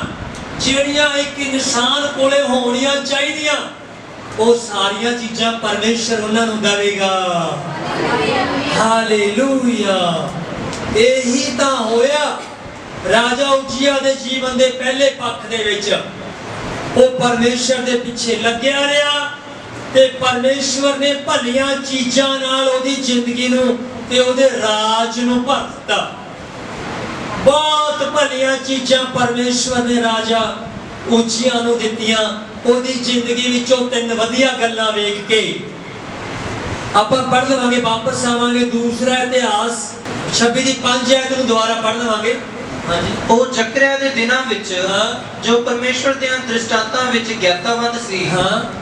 ਜਿਹੜੀਆਂ ਇੱਕ ਇਨਸਾਨ ਕੋਲੇ ਹੋਣੀਆਂ ਚਾਹੀਦੀਆਂ, ਉਹ ਸਾਰੀਆਂ ਚੀਜ਼ਾਂ ਪਰਮੇਸ਼ਰ ਉਹਨਾਂ ਨੂੰ ਦੇਵੇਗਾ। ਹਾਲੇਲੂਇਆ। ਇਹੀ ਤਾਂ ਹੋਇਆ ਰਾਜਾ ਉਜੀਆ ਦੇ ਜੀਵਨ ਦੇ ਪਹਿਲੇ ਪੱਖ ਦੇ ਵਿੱਚ। ਉਹ ਪਰਮੇਸ਼ਰ ਦੇ ਪਿੱਛੇ ਲੱਗਿਆ ਰਿਹਾ ਤੇ ਪਰਮੇਸ਼ਵਰ ਨੇ ਭਲੀਆਂ ਚੀਜ਼ਾਂ ਨਾਲ ਉਹਦੀ ਜ਼ਿੰਦਗੀ ਨੂੰ ਤੇ ਉਹਦੇ ਰਾਜ ਨੂੰ ਭਰ ਦਿੱਤਾ। ਬਹੁਤ ਭਲੀਆਂ ਚੀਜ਼ਾਂ ਪਰਮੇਸ਼ਵਰ ਨੇ ਰਾਜਾ ਉਜੀਆ ਨੂੰ ਦਿੱਤੀਆਂ। ਉਹਦੀ ਜ਼ਿੰਦਗੀ ਵਿੱਚੋਂ ਤਿੰਨ ਵਧੀਆ ਗੱਲਾਂ ਵੇਖ ਕੇ ਆਪਾਂ ਪੜ੍ਹ ਲਵਾਂਗੇ, ਵਾਪਸ ਆਵਾਂਗੇ। ਦੂਸਰਾ ਇਤਿਹਾਸ 26 ਦੀ 5 ਐਤ ਨੂੰ ਦੁਬਾਰਾ ਪੜ੍ਹ ਲਵਾਂਗੇ। ਹਾਂਜੀ। ਉਹ ਜ਼ਕਰਿਆ ਦੇ ਦਿਨਾਂ ਵਿੱਚ ਜੋ ਪਰਮੇਸ਼ਵਰ ਦੇ ਦ੍ਰਿਸ਼ਟਾਂਤਾਂ ਵਿੱਚ ਗਿਆਤਾਵੰਦ ਸੀ,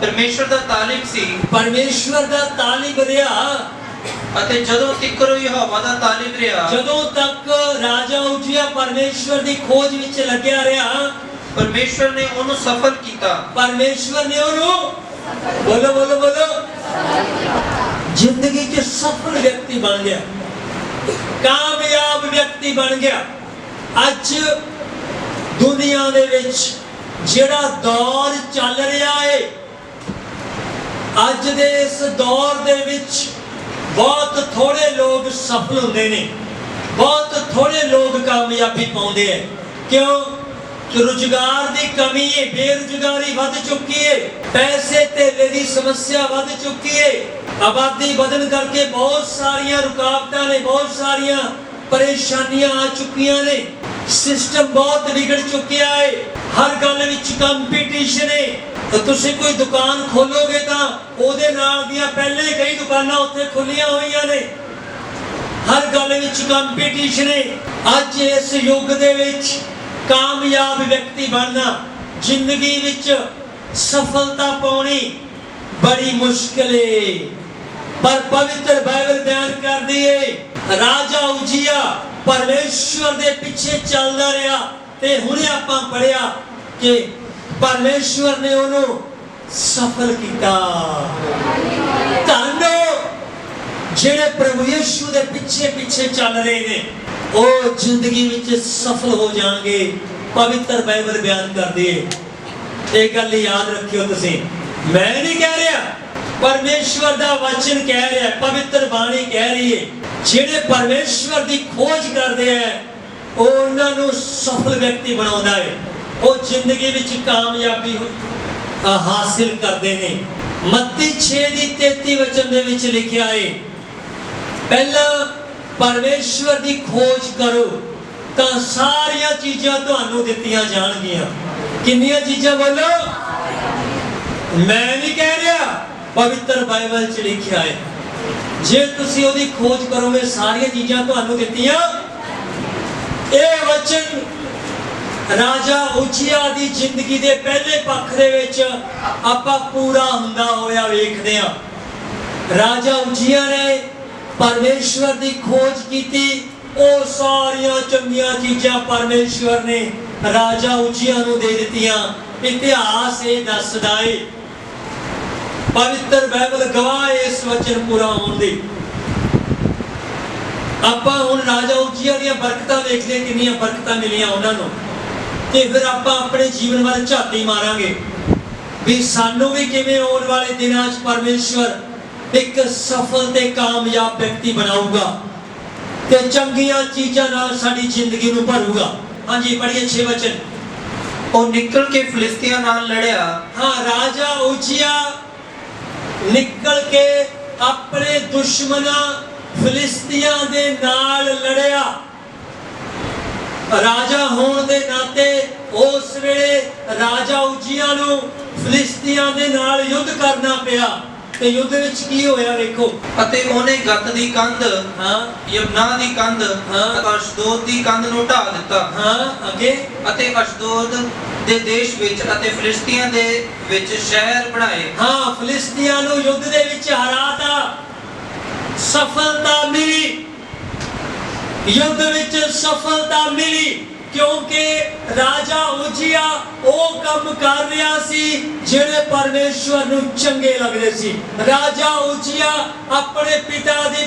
ਪਰਮੇਸ਼ਵਰ ਦਾ ਤਾਲਿਬ ਸੀ, ਪਰਮੇਸ਼ਵਰ ਦਾ ਤਾਲਿਬ ਰਿਹਾ। ਅਤੇ ਜਦੋਂ ਤੱਕ ਯਹੋਵਾ ਦਾ ਤਾਲਿਬ ਰਿਹਾ, ਜਦੋਂ ਤੱਕ ਰਾਜਾ ਉਜੀਆ ਪਰਮੇਸ਼ਵਰ ਦੀ ਖੋਜ ਵਿੱਚ ਲੱਗਿਆ ਰਿਹਾ, ਪਰਮੇਸ਼ਵਰ ਨੇ ਉਹਨੂੰ ਸਫਲ ਕੀਤਾ। ਪਰਮੇਸ਼ਵਰ ਨੇ ਉਹਨੂੰ ਬੋਲੋ ਬੋਲੋ ਬੋਲੋ ਜ਼ਿੰਦਗੀ 'ਚ ਸਫਲ ਵਿਅਕਤੀ ਬਣ ਗਿਆ, ਕਾਮਯਾਬ ਵਿਅਕਤੀ ਬਣ ਗਿਆ। ਅੱਜ ਦੁਨੀਆ ਦੇ ਵਿੱਚ ਜਿਹੜਾ ਦੌਰ ਚੱਲ ਰਿਹਾ ਹੈ, ਅੱਜ ਦੇ ਇਸ ਦੌਰ ਦੇ ਵਿੱਚ ਬਹੁਤ ਥੋੜੇ ਲੋਕ ਸਫਲ ਹੁੰਦੇ ਨੇ, ਬਹੁਤ ਥੋੜੇ ਲੋਕ ਕਾਮਯਾਬੀ ਪਾਉਂਦੇ ਹੈ। ਕਿਉਂ? ਕਿ ਰੁਜ਼ਗਾਰ ਦੀ ਕਮੀ ਹੈ, ਬੇਰੁਜ਼ਗਾਰੀ ਵੱਧ ਚੁੱਕੀ ਹੈ, ਪੈਸੇ ਧੇਲੇ ਦੀ ਸਮੱਸਿਆ ਵੱਧ ਚੁੱਕੀ ਹੈ, ਆਬਾਦੀ ਵਧਣ ਕਰਕੇ ਬਹੁਤ ਸਾਰੀਆਂ ਰੁਕਾਵਟਾਂ ਨੇ, ਬਹੁਤ ਸਾਰੀਆਂ ਪਰੇਸ਼ਾਨੀਆਂ ਆ ਚੁੱਕੀਆਂ ਨੇ, ਸਿਸਟਮ ਬਹੁਤ ਵਿਗੜ ਚੁੱਕਿਆ ਹੈ, ਹਰ ਗੱਲ ਵਿੱਚ ਕੰਪੀਟੀਸ਼ਨ ਹੈ। ਤਾਂ ਤੁਸੀਂ ਕੋਈ ਦੁਕਾਨ ਖੋਲੋਗੇ ਤਾਂ ਉਹਦੇ ਨਾਲ ਦੀਆਂ ਪਹਿਲੇ ਹੀ ਕਈ ਦੁਕਾਨਾਂ ਉੱਥੇ ਖੁੱਲੀਆਂ ਹੋਈਆਂ ਨੇ, ਹਰ ਗੱਲ ਵਿੱਚ ਕੰਪੀਟੀਸ਼ਨ ਹੈ। ਅੱਜ ਇਸ ਯੁੱਗ ਦੇ ਵਿੱਚ ਕਾਮਯਾਬ ਵਿਅਕਤੀ ਬਣਨਾ, ਜ਼ਿੰਦਗੀ ਵਿੱਚ ਸਫਲਤਾ ਪਾਉਣੀ ਬੜੀ ਮੁਸ਼ਕਿਲ ਹੈ। ਪਰ ਪਵਿੱਤਰ ਬਾਈਬਲ ਬਿਆਨ ਕਰਦੀ ਹੈ ਰਾਜਾ ਉਜੀਆ ਪਰਮੇਸ਼ਵਰ ਦੇ ਪਿੱਛੇ ਚੱਲਦਾ ਰਿਹਾ ਤੇ ਹੁਣੇ ਆਪਾਂ ਪੜਿਆ ਕਿ ਪਰਮੇਸ਼ਵਰ ਨੇ ਉਹਨੂੰ ਸਫਲ ਕੀਤਾ। ਧੰਨ ਜਿਹੜੇ ਪ੍ਰਭੂ ਯਿਸੂ ਦੇ ਪਿੱਛੇ ਪਿੱਛੇ ਚੱਲ ਰਹੇ ਨੇ, ਉਹ ਜ਼ਿੰਦਗੀ ਵਿੱਚ ਸਫਲ ਹੋ ਜਾਣਗੇ। ਪਵਿੱਤਰ ਬਾਈਬਲ ਬਿਆਨ ਕਰਦੀ ਹੈ। ਇਹ ਗੱਲ ਯਾਦ ਰੱਖਿਓ ਤੁਸੀਂ, ਮੈਂ ਨਹੀਂ ਕਹਿ ਰਿਹਾ, ਪਰਮੇਸ਼ਵਰ ਦਾ ਵਚਨ ਕਹਿ ਰਿਹਾ, ਪਵਿੱਤਰ ਬਾਣੀ ਕਹਿ ਰਹੀ ਹੈ। ਜਿਹੜੇ ਪਰਮੇਸ਼ਵਰ ਦੀ ਖੋਜ ਕਰਦੇ ਹੈ, ਉਹ ਉਹਨਾਂ ਨੂੰ ਸਫਲ ਵਿਅਕਤੀ ਬਣਾਉਂਦਾ ਹੈ, ਉਹ ਜ਼ਿੰਦਗੀ ਵਿੱਚ ਕਾਮਯਾਬੀ ਹਾਸਿਲ ਕਰਦੇ ਨੇ। ਮੱਤੀ 6 ਦੀ 33 ਵਚਨ ਦੇ ਵਿੱਚ ਲਿਖਿਆ ਹੈ, ਪਹਿਲਾਂ ਪਰਮੇਸ਼ਵਰ ਦੀ ਖੋਜ ਕਰੋ ਤਾਂ ਸਾਰੀਆਂ ਚੀਜ਼ਾਂ ਤੁਹਾਨੂੰ ਦਿੱਤੀਆਂ ਜਾਣਗੀਆਂ। ਕਿੰਨੀਆਂ ਚੀਜ਼ਾਂ ਬੋਲੋ? ਮੈਂ ਨਹੀਂ ਕਹਿ ਰਿਹਾ, ਪਵਿੱਤਰ ਬਾਈਬਲ 'ਚ ਲਿਖਿਆ ਹੈ। ਜੇ ਤੁਸੀਂ ਉਹਦੀ ਖੋਜ ਕਰੋਗੇ ਸਾਰੀਆਂ ਚੀਜ਼ਾਂ ਤੁਹਾਨੂੰ ਦਿੱਤੀਆਂ। ਇਹ ਵਚਨ ਰਾਜਾ ਉਜੀਆ ਦੀ ਜ਼ਿੰਦਗੀ ਦੇ ਪਹਿਲੇ ਪੱਖ ਦੇ ਵਿੱਚ ਆਪਾਂ ਪੂਰਾ ਹੁੰਦਾ ਹੋਇਆ ਵੇਖਦੇ ਹਾਂ। ਰਾਜਾ ਉਜੀਆ ਨੇ ਪਰਮੇਸ਼ਵਰ ਦੀ ਖੋਜ ਕੀਤੀ, ਉਹ ਸਾਰੀਆਂ ਚੰਗੀਆਂ ਚੀਜ਼ਾਂ ਪਰਮੇਸ਼ਵਰ ਨੇ ਰਾਜਾ ਉਜੀਆ ਨੂੰ ਦੇ ਦਿੱਤੀਆਂ। ਇਤਿਹਾਸ ਇਹ ਦੱਸਦਾ ਹੈ, ਪਵਿੱਤਰ ਬਾਈਬਲ ਗਵਾਹ ਹੈ ਇਸ ਵਚਨ ਪੂਰਾ ਹੋਣ ਦੀ। ਆਪਾਂ ਹੁਣ ਰਾਜਾ ਉਜੀਆ ਦੀਆਂ ਬਰਕਤਾਂ ਵੇਖਦੇ, ਕਿੰਨੀਆਂ ਬਰਕਤਾਂ ਮਿਲੀਆਂ ਉਹਨਾਂ ਨੂੰ, ਤੇ ਫਿਰ ਆਪਾਂ ਆਪਣੇ ਜੀਵਨ ਵੱਲ ਝਾਤੀ ਮਾਰਾਂਗੇ ਵੀ ਸਾਨੂੰ ਵੀ ਕਿਵੇਂ ਆਉਣ ਵਾਲੇ ਦਿਨਾਂ 'ਚ ਪਰਮੇਸ਼ਵਰ ਇੱਕ ਸਫਲ ਤੇ ਕਾਮਯਾਬ ਵਿਅਕਤੀ ਬਣਾਊਗਾ ਤੇ ਚੰਗੀਆਂ ਚੀਜ਼ਾਂ ਨਾਲ ਸਾਡੀ ਜ਼ਿੰਦਗੀ ਨੂੰ ਭਰੂਗਾ। ਹਾਂਜੀ ਪੜ੍ਹੀਏ 6 ਵਚਨ। ਉਹ ਨਿਕਲ ਕੇ ਫਿਲਿਸਤੀਆਂ ਨਾਲ ਲੜਿਆ। ਹਾਂ, ਰਾਜਾ ਉਜੀਆ ਨਿਕਲ ਕੇ ਆਪਣੇ ਦੁਸ਼ਮਣਾਂ ਫਿਲਿਸਤੀਆਂ ਦੇ ਨਾਲ ਲੜਿਆ। ਰਾਜਾ ਹੋਣ ਦੇ ਨਾਤੇ ਉਸ ਵੇਲੇ ਰਾਜਾ ਉਜੀਆ ਨੂੰ ਫਿਲਿਸਤੀਆਂ ਦੇ ਨਾਲ ਯੁੱਧ ਕਰਨਾ ਪਿਆ। ਤੇ ਯੁੱਧ ਵਿੱਚ ਕੀ ਹੋਇਆ ਵੇਖੋ। ਅਤੇ ਉਹਨੇ ਗੱਤ ਦੀ ਕੰਧ, ਹਾਂ, ਯਮਨਾ ਦੀ ਕੰਧ, ਹਾਂ, ਅਸ਼ਦੋਦ ਦੀ ਕੰਧ ਨੂੰ ਢਾਹ ਦਿੱਤਾ। ਹਾਂ, ਅੱਗੇ ਅਤੇ ਅਸ਼ਦੋਦ ਦੇ ਦੇਸ਼ ਵਿੱਚ ਅਤੇ ਫਿਲਿਸਤੀਆਂ ਦੇ ਵਿੱਚ ਸ਼ਹਿਰ ਬਣਾਏ। ਹਾਂ, ਫਿਲਿਸਤੀਆਂ ਨੂੰ ਯੁੱਧ ਦੇ ਵਿੱਚ ਹਰਾਤਾ, ਸਫਲਤਾ ਮਿਲੀ, ਯੁੱਧ ਵਿੱਚ ਸਫਲਤਾ ਮਿਲੀ, ਕਿਉਂਕਿ ਰਾਜਾ ਉਜੀਆ ਉਹ ਕੰਮ ਕਰ ਰਿਹਾ ਸੀ ਜਿਹੜੇ ਪਰਮੇਸ਼ਵਰ ਨੂੰ ਚੰਗੇ ਲੱਗਦੇ ਸੀ। ਰਾਜਾ ਉਜੀਆ ਆਪਣੇ ਪਿਤਾ ਦੀ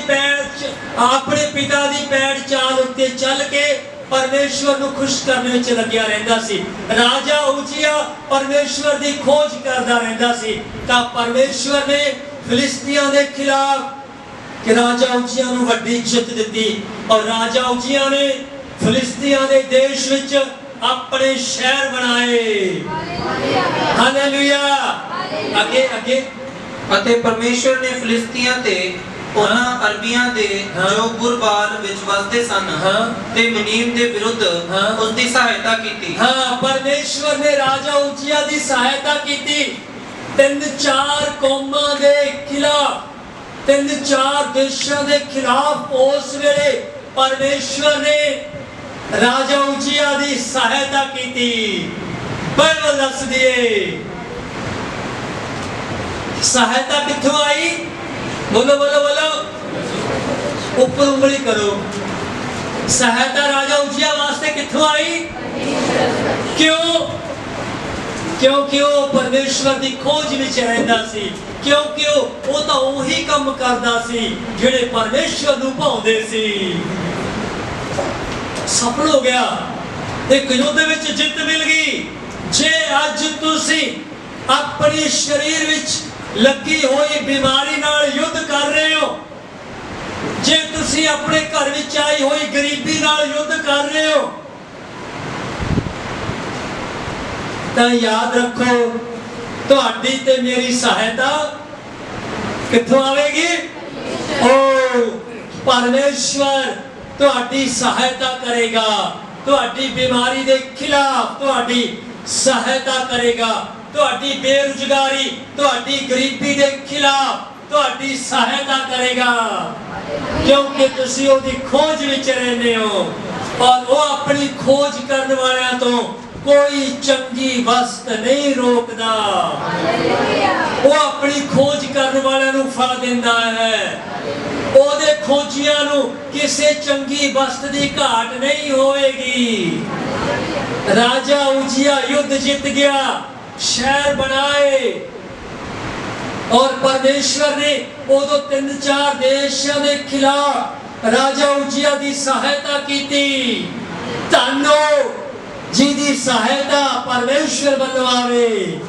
ਪੈੜ ਚਾਲ ਉੱਤੇ ਚੱਲ ਕੇ ਪਰਮੇਸ਼ਵਰ ਨੂੰ ਖੁਸ਼ ਕਰਨ ਵਿੱਚ ਲੱਗਿਆ ਰਹਿੰਦਾ ਸੀ। ਰਾਜਾ ਉਜੀਆ ਪਰਮੇਸ਼ਵਰ ਦੀ ਖੋਜ ਕਰਦਾ ਰਹਿੰਦਾ ਸੀ। ਤਾਂ ਪਰਮੇਸ਼ਵਰ ਨੇ ਫਿਲਿਸਤੀਆਂ ਦੇ ਖਿਲਾਫ ਕਿ ਰਾਜਾ ਉਜੀਆ ਨੂੰ ਵੱਡੀ ਜਿੱਤ ਦਿੱਤੀ, ਔਰ ਰਾਜਾ ਉਜੀਆ ਨੇ ਫਿਲਿਸਤੀਆਂ ਦੇ ਦੇਸ਼ ਵਿੱਚ ਆਪਣੇ ਸ਼ਹਿਰ ਬਣਾਏ। ਹਾਲੇਲੂਇਆ। ਅੱਗੇ ਅੱਗੇ। ਅਤੇ ਪਰਮੇਸ਼ਵਰ ਨੇ ਫਿਲਿਸਤੀਆਂ ਤੇ ਉਹਨਾਂ ਅਰਬੀਆਂ ਦੇ ਜੋ ਗੁਰਬਾਲ ਵਿੱਚ ਵਸਦੇ ਸਨ ਤੇ ਮਨੀਮ ਦੇ ਵਿਰੁੱਧ ਉਸ ਦੀ ਸਹਾਇਤਾ ਕੀਤੀ। ਹਾਂ, ਪਰਮੇਸ਼ਵਰ ਨੇ ਰਾਜਾ ਉਜੀਆ ਦੀ ਸਹਾਇਤਾ ਕੀਤੀ। 3-4 ਕੌਮਾਂ ਦੇ ਖਿਲਾਫ, 3-4 ਦੇਸ਼ਾਂ ਦੇ ਖਿਲਾਫ ਉਸ ਵੇਲੇ ਪਰਮੇਸ਼ਵਰ ਨੇ ਰਾਜਾ ਉਜੀਆ ਦੀ ਸਹਾਇਤਾ ਕੀਤੀ। ਬਾਈਬਲ ਦੱਸਦੀ ਏ ਸਹਾਇਤਾ ਕਿੱਥੋਂ ਆਈ? ਬੋਲੋ ਬੋਲੋ ਬੋਲੋ, ਉੱਪਰ ਉਂਗਲੀ ਕਰੋ। ਸਹਾਇਤਾ ਰਾਜਾ ਉਜੀਆ ਵਾਸਤੇ ਕਿੱਥੋਂ ਆਈ? ਕਿਉਂ? ਕਿਉਂਕਿ ਉਹ ਪਰਮੇਸ਼ਵਰ ਦੀ ਖੋਜ ਵਿੱਚ ਰਹਿੰਦਾ ਸੀ, ਕਿਉਂਕਿ ਉਹ ਤਾਂ ਉਹੀ ਕੰਮ ਕਰਦਾ ਸੀ ਜਿਹੜੇ ਪਰਮੇਸ਼ਵਰ ਨੂੰ ਭਾਉਂਦੇ ਸੀ। ਸਫਲ ਹੋ ਗਿਆ, ਇੱਕ ਯੁੱਧ ਵਿੱਚ ਜਿੱਤ ਮਿਲ ਗਈ। ਜੇ ਅੱਜ ਤੁਸੀਂ ਆਪਣੀ ਸਰੀਰ ਵਿੱਚ ਲੱਗੀ ਹੋਈ ਬਿਮਾਰੀ ਨਾਲ ਯੁੱਧ ਕਰ ਰਹੇ ਹੋ, ਜੇ ਤੁਸੀਂ ਆਪਣੇ ਘਰ ਵਿੱਚ ਆਈ ਹੋਈ ਗਰੀਬੀ ਨਾਲ ਯੁੱਧ ਕਰ ਰਹੇ ਹੋ, ਤਾਂ ਯਾਦ ਰੱਖੋ ਤੁਹਾਡੀ ਤੇ ਮੇਰੀ ਸਹਾਇਤਾ ਕਿੱਥੋਂ ਆਵੇਗੀ? ਓ ਪਰਮੇਸ਼ਵਰ ਤੁਹਾਡੀ ਸਹਾਇਤਾ ਕਰੇਗਾ, ਤੁਹਾਡੀ ਬਿਮਾਰੀ ਦੇ ਖਿਲਾਫ ਤੁਹਾਡੀ ਸਹਾਇਤਾ ਕਰੇਗਾ, ਤੁਹਾਡੀ ਬੇਰੁਜ਼ਗਾਰੀ, ਤੁਹਾਡੀ ਗਰੀਬੀ ਦੇ ਖਿਲਾਫ ਤੁਹਾਡੀ ਸਹਾਇਤਾ ਕਰੇਗਾ, ਕਿਉਂਕਿ ਤੁਸੀਂ ਉਹਦੀ ਖੋਜ ਵਿੱਚ ਰਹਿੰਦੇ ਹੋ। ਔਰ ਉਹ ਆਪਣੀ ਖੋਜ ਕਰਨ ਵਾਲਿਆਂ ਤੋਂ ਕੋਈ ਚੰਗੀ ਵਸਤ ਨਹੀਂ ਰੋਕਦਾ। ਉਹ ਆਪਣੀ ਖੋਜ ਕਰਨ ਵਾਲਿਆਂ ਨੂੰ ਫਲ ਦਿੰਦਾ ਹੈ। ਉਹਦੇ ਖੋਜੀਆਂ ਨੂੰ ਕਿਸੇ ਚੰਗੀ ਵਸਤ ਦੀ ਘਾਟ ਨਹੀਂ ਹੋਵੇਗੀ। ਰਾਜਾ ਉਜੀਆ ਯੁੱਧ ਜਿੱਤ ਗਿਆ, ਸ਼ਹਿਰ ਬਣਾਏ, ਔਰ ਪਰਮੇਸ਼ਵਰ ਨੇ ਉਦੋਂ 3-4 ਦੇਸ਼ਾਂ ਦੇ ਖਿਲਾਫ ਰਾਜਾ ਉਜੀਆ ਦੀ ਸਹਾਇਤਾ ਕੀਤੀ। ਧੰਨੋ ਜਿਹਦੀ ਸਹਾਇਤਾ ਪਰਮੇਸ਼ਵਰ ਵੱਲੋਂ ਆਵੇ।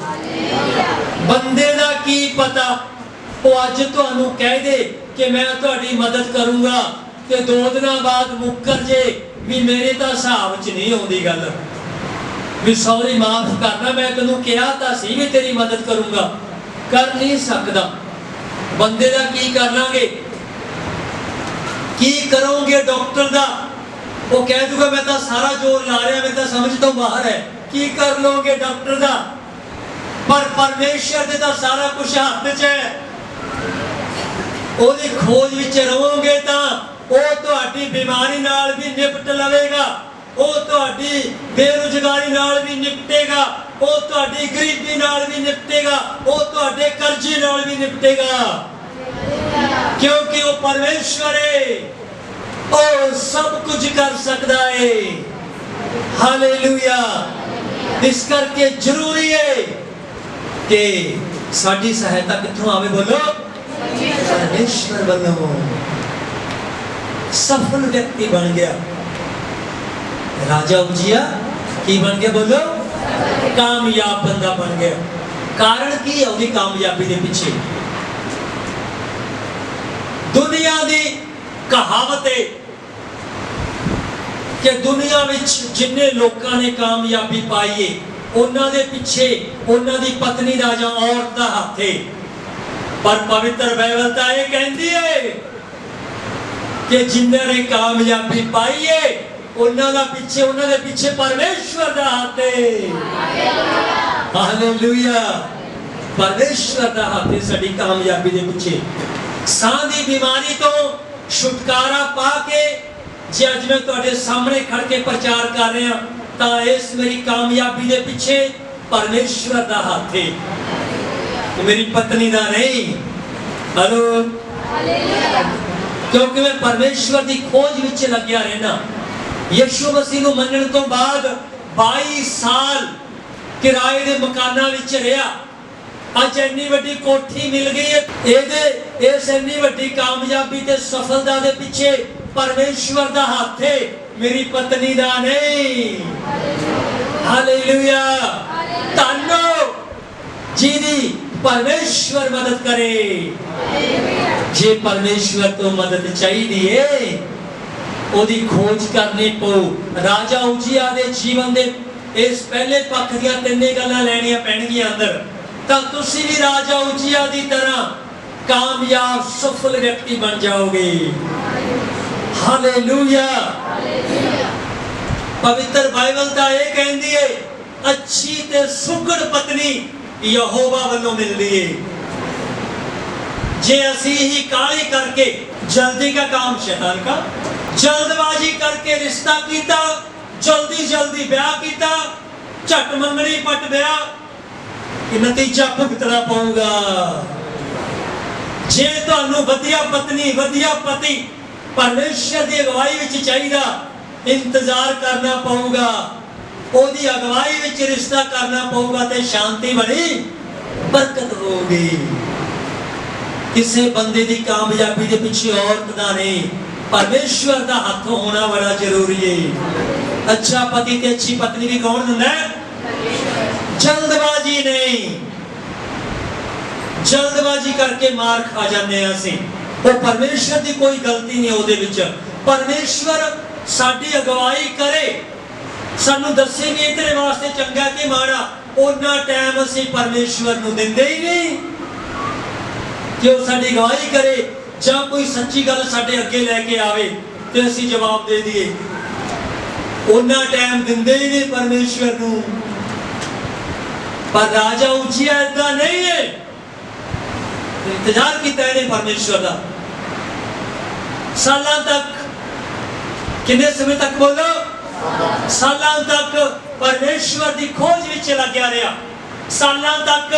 ਬੰਦੇ ਦਾ ਕੀ ਪਤਾ, ਉਹ ਅੱਜ ਤੁਹਾਨੂੰ ਕਹਿ ਦੇ ਕਿ ਮੈਂ ਤੁਹਾਡੀ ਮਦਦ ਕਰੂੰਗਾ ਤੇ 2 ਦਿਨਾਂ ਬਾਅਦ ਮੁੱਕਰ ਜੇ ਵੀ ਮੇਰੇ ਤਾਂ ਹਿਸਾਬ 'ਚ ਨਹੀਂ ਆਉਂਦੀ ਗੱਲ, ਵੀ ਸੌਰੀ ਮਾਫ ਕਰਨਾ, ਮੈਂ ਤੈਨੂੰ ਕਿਹਾ ਤਾਂ ਸੀ ਵੀ ਤੇਰੀ ਮਦਦ ਕਰੂੰਗਾ। ਕਰ ਨਹੀਂ ਸਕਦਾ। ਬੰਦੇ ਦਾ ਕੀ ਕਰ ਲਾਂਗੇ? ਕੀ ਕਰੋਗੇ ਡਾਕਟਰ ਦਾ? ਉਹ ਕਹਿ ਦੂਗਾ ਮੈਂ ਤਾਂ ਸਾਰਾ ਜ਼ੋਰ ਲਾ ਰਿਹਾ, ਮੈਂ ਤਾਂ ਸਮਝ ਤੋਂ ਬਾਹਰ ਹੈ। ਕੀ ਕਰ ਲੋਗੇ ਡਾਕਟਰ ਦਾ? ਪਰ ਪਰਮੇਸ਼ਰ ਦੇ ਤਾਂ ਸਾਰਾ ਕੁਝ ਹੱਥ 'ਚ ਹੈ। ਉਹਦੀ ਖੋਜ ਵਿੱਚ ਰਹੋਗੇ ਤਾਂ ਉਹ ਤੁਹਾਡੀ ਬਿਮਾਰੀ ਨਾਲ ਵੀ ਨਿਪਟ ਲਵੇਗਾ, ਉਹ ਤੁਹਾਡੀ ਬੇਰੁਜ਼ਗਾਰੀ ਨਾਲ ਵੀ ਨਿਪਟੇਗਾ, ਉਹ ਤੁਹਾਡੀ ਗਰੀਬੀ ਨਾਲ ਵੀ ਨਿਪਟੇਗਾ, ਉਹ ਤੁਹਾਡੇ ਕਰਜ਼ੇ ਨਾਲ ਵੀ ਨਿਪਟੇਗਾ, ਕਿਉਂਕਿ ਉਹ ਪਰਮੇਸ਼ਵਰ ਹੈ। ਉਹ ਸਭ ਕੁਝ ਕਰ ਸਕਦਾ ਹੈ। ਹਾਲੇਲੂਇਆ। ਇਸ ਕਰਕੇ ਜ਼ਰੂਰੀ ਹੈ ਕਿ ਸਾਡੀ ਸਹਾਇਤਾ ਕਿੱਥੋਂ ਆਵੇ? ਬੋਲੋ ਪਰਮੇਸ਼ਵਰ ਵੱਲੋਂ। ਸਫਲ ਵਿਅਕਤੀ ਬਣ ਗਿਆ ਰਾਜਾ ਉਜੀਆ। ਕੀ ਬਣ ਗਿਆ? ਬੋਲੋ ਕਾਮਯਾਬ ਬੰਦਾ ਬਣ ਗਿਆ। ਕਾਰਨ ਕੀ ਹੈ ਉਹਦੀ ਕਾਮਯਾਬੀ ਦੇ ਪਿੱਛੇ? ਦੁਨੀਆ ਦੀ ਕਹਾਵਤ ਹੈ ਕਿ ਦੁਨੀਆ ਵਿੱਚ ਜਿੰਨੇ ਲੋਕਾਂ ਨੇ ਕਾਮਯਾਬੀ ਪਾਈ ਹੈ, ਉਹਨਾਂ ਦੇ ਪਿੱਛੇ ਉਹਨਾਂ ਦੀ ਪਤਨੀ ਦਾ ਜਾਂ ਔਰਤ ਦਾ ਹੱਥ ਹੈ। ਪਰ ਪਵਿੱਤਰ ਬਾਈਬਲ ਤਾਂ ਇਹ ਕਹਿੰਦੀ ਹੈ ਕਿ ਜਿਨ੍ਹਾਂ ਨੇ ਕਾਮਯਾਬੀ ਪਾਈ ਹੈ ਉਹਨਾਂ ਦੇ ਪਿੱਛੇ ਪਰਮੇਸ਼ਵਰ ਦਾ ਹੱਥ ਹੈ। ਹਾਲੇਲੂਇਆ। परमेश्वर का हाथ है साडी कामयाबी दे पिछे। साह दी बीमारी तो छुटकारा पा के जे अज मैं तुहाडे सामने खड़ के प्रचार कर रहा तां इस मेरी कामयाबी दे पिछे परमेश्वर का हाथ है, मेरी पत्नी का नहीं। हेलो, क्योंकि मैं परमेश्वर की खोज विच लग्या रहना। यीशु मसीह नूं मनण तो बाद 22 साल किराए दे मकानां विच रहा। अज इन्नी वड्डी कोठी मिल गई है। इहदे इस इन्नी वड्डी कामयाबी ते सफलता दे पिछे परमेश्वर दा हाथ है, मेरी पत्नी दा नहीं। हालेलुया, धन्नो जिहदी परमेश्वर मदद करे। जे परमेश्वर तो मदद चाहिए ओदी खोज करनी पो। राजा उजिया दे जीवन दे इस पहले पक्ष दियां तिन्ने गल्लां लैणियां पैणगियां अंदर, तां तुसीं भी राजा उजिया दी तरह कामयाब सफल व्यक्ति बन जाओगे। हालेलुया। पवित्र बाइबल दा ये कहंदी है अच्छी ते सुघड़ पत्नी यहोवा वालों मिलदी है। जे असी ही काली करके जल्दी का काम शैतान का, जल्दबाजी करके रिश्ता कीता, जल्दी जल्दी ब्याह कीता, झट मंगनी पट ब्याह, कि नतीजा भुगतना पऊगा। जे तुहानू वधिया पत्नी वधिया पति परमेश्वर की अगवाई विच चाहिदा, इंतजार करना पऊगा, ओदी अगवाई विच रिश्ता करना पऊगा ते शांति बड़ी बरकत होगी। किसी बंदे की कामयाबी के पिछे औरत का नहीं, परमेश्वर का हाथ होना बड़ा जरूरी है। अच्छा पति ते अच्छी पत्नी भी कौन दिंदा है? जल्दबाजी नहीं। जल्दबाजी करके मार खा जाते हैं असीं। वो परमेश्वर की कोई गलती नहीं उहदे विच। परमेश्वर साडी अगवाई करे, सानू दसे भी तेरे वास्ते चंगा कि माड़ा, उन्ना टाइम असीं परमेश्वर नूं दिंदे ही नहीं कि वो साडी अगवाई करे, जां कोई सच्ची गल साडे अगे लैके आवे ते असीं जवाब दे दिए। उन्ना टाइम दिंदे ही नहीं परमेश्वर नूं। पर राजा उजिया इदा नहीं है, इंतजार किया इन्हें परमेश्वर का सालों तक। कितने समय तक बोलो? सालों तक परमेश्वर की खोज विच लग्या रहा। सालों तक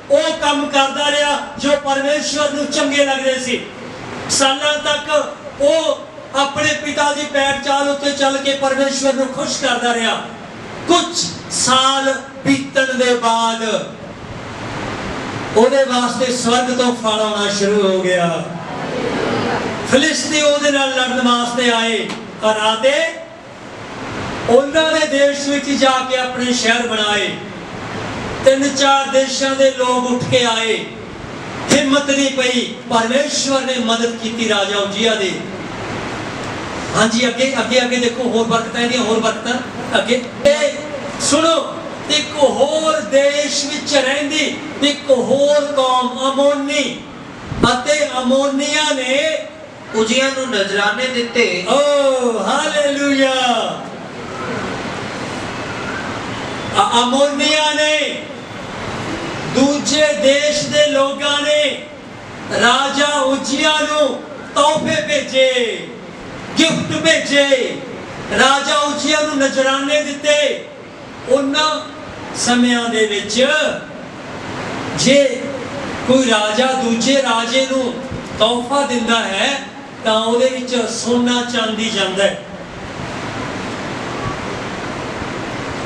वो काम करता रहा जो परमेश्वर नूं चंगे लगदे सी। सालों तक वो अपने पिता की पैर चाल उत्ते चल के परमेश्वर नूं खुश करता रहा। कुछ साल बीतण दे बाद ओदे वास्ते स्वर्ग तो फल आना शुरू हो गया। फिलिस्ती ओदे नाल लड़न वास्ते आए और आते उन्होंने देश विच जाके अपने शहर बनाए। 3-4 देशों के लोग उठ के आए, हिम्मत नहीं पई, परमेश्वर ने मदद की राजा उजिया दी। हाँ जी, अगे अगे अगे देखो होर बरकतां होर बरकतां अगे सुनो। एक होर देश विच रहिंदी एक होर कौम अमोनी अते अमोनिया ने उजिया नूं नजराने दिते। ओ हालेलुया। अमोनिया ने दूजे देश दे लोगां ने राजा उजिया नूं तोहफे भेजे, गिफ्ट भेजे, राजा उजिया नूं नजराने दिते। उन्हां समयां दे विच जे कोई राजा दूजे राजे नूं तोहफा दिंदा है तां उहदे विच सोना चांदी जांदा है।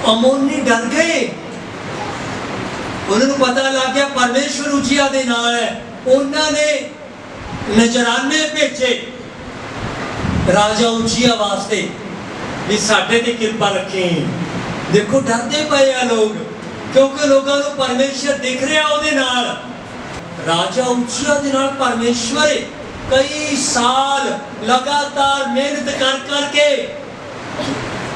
अमोनी डर गए, उन्होंने पता लग गया परमेश्वर उजिया दे नाल है। उन्होंने नजराने भेजे राजा उजिया वास्ते भी साडे ते कृपा रखें। देखो डरते पे आ लोग, क्योंकि लोगों को परमेश्वर दिख रहा उहदे नाल। राजा उजिया दे नाल परमेश्वर कई साल लगातार मेहनत कर करके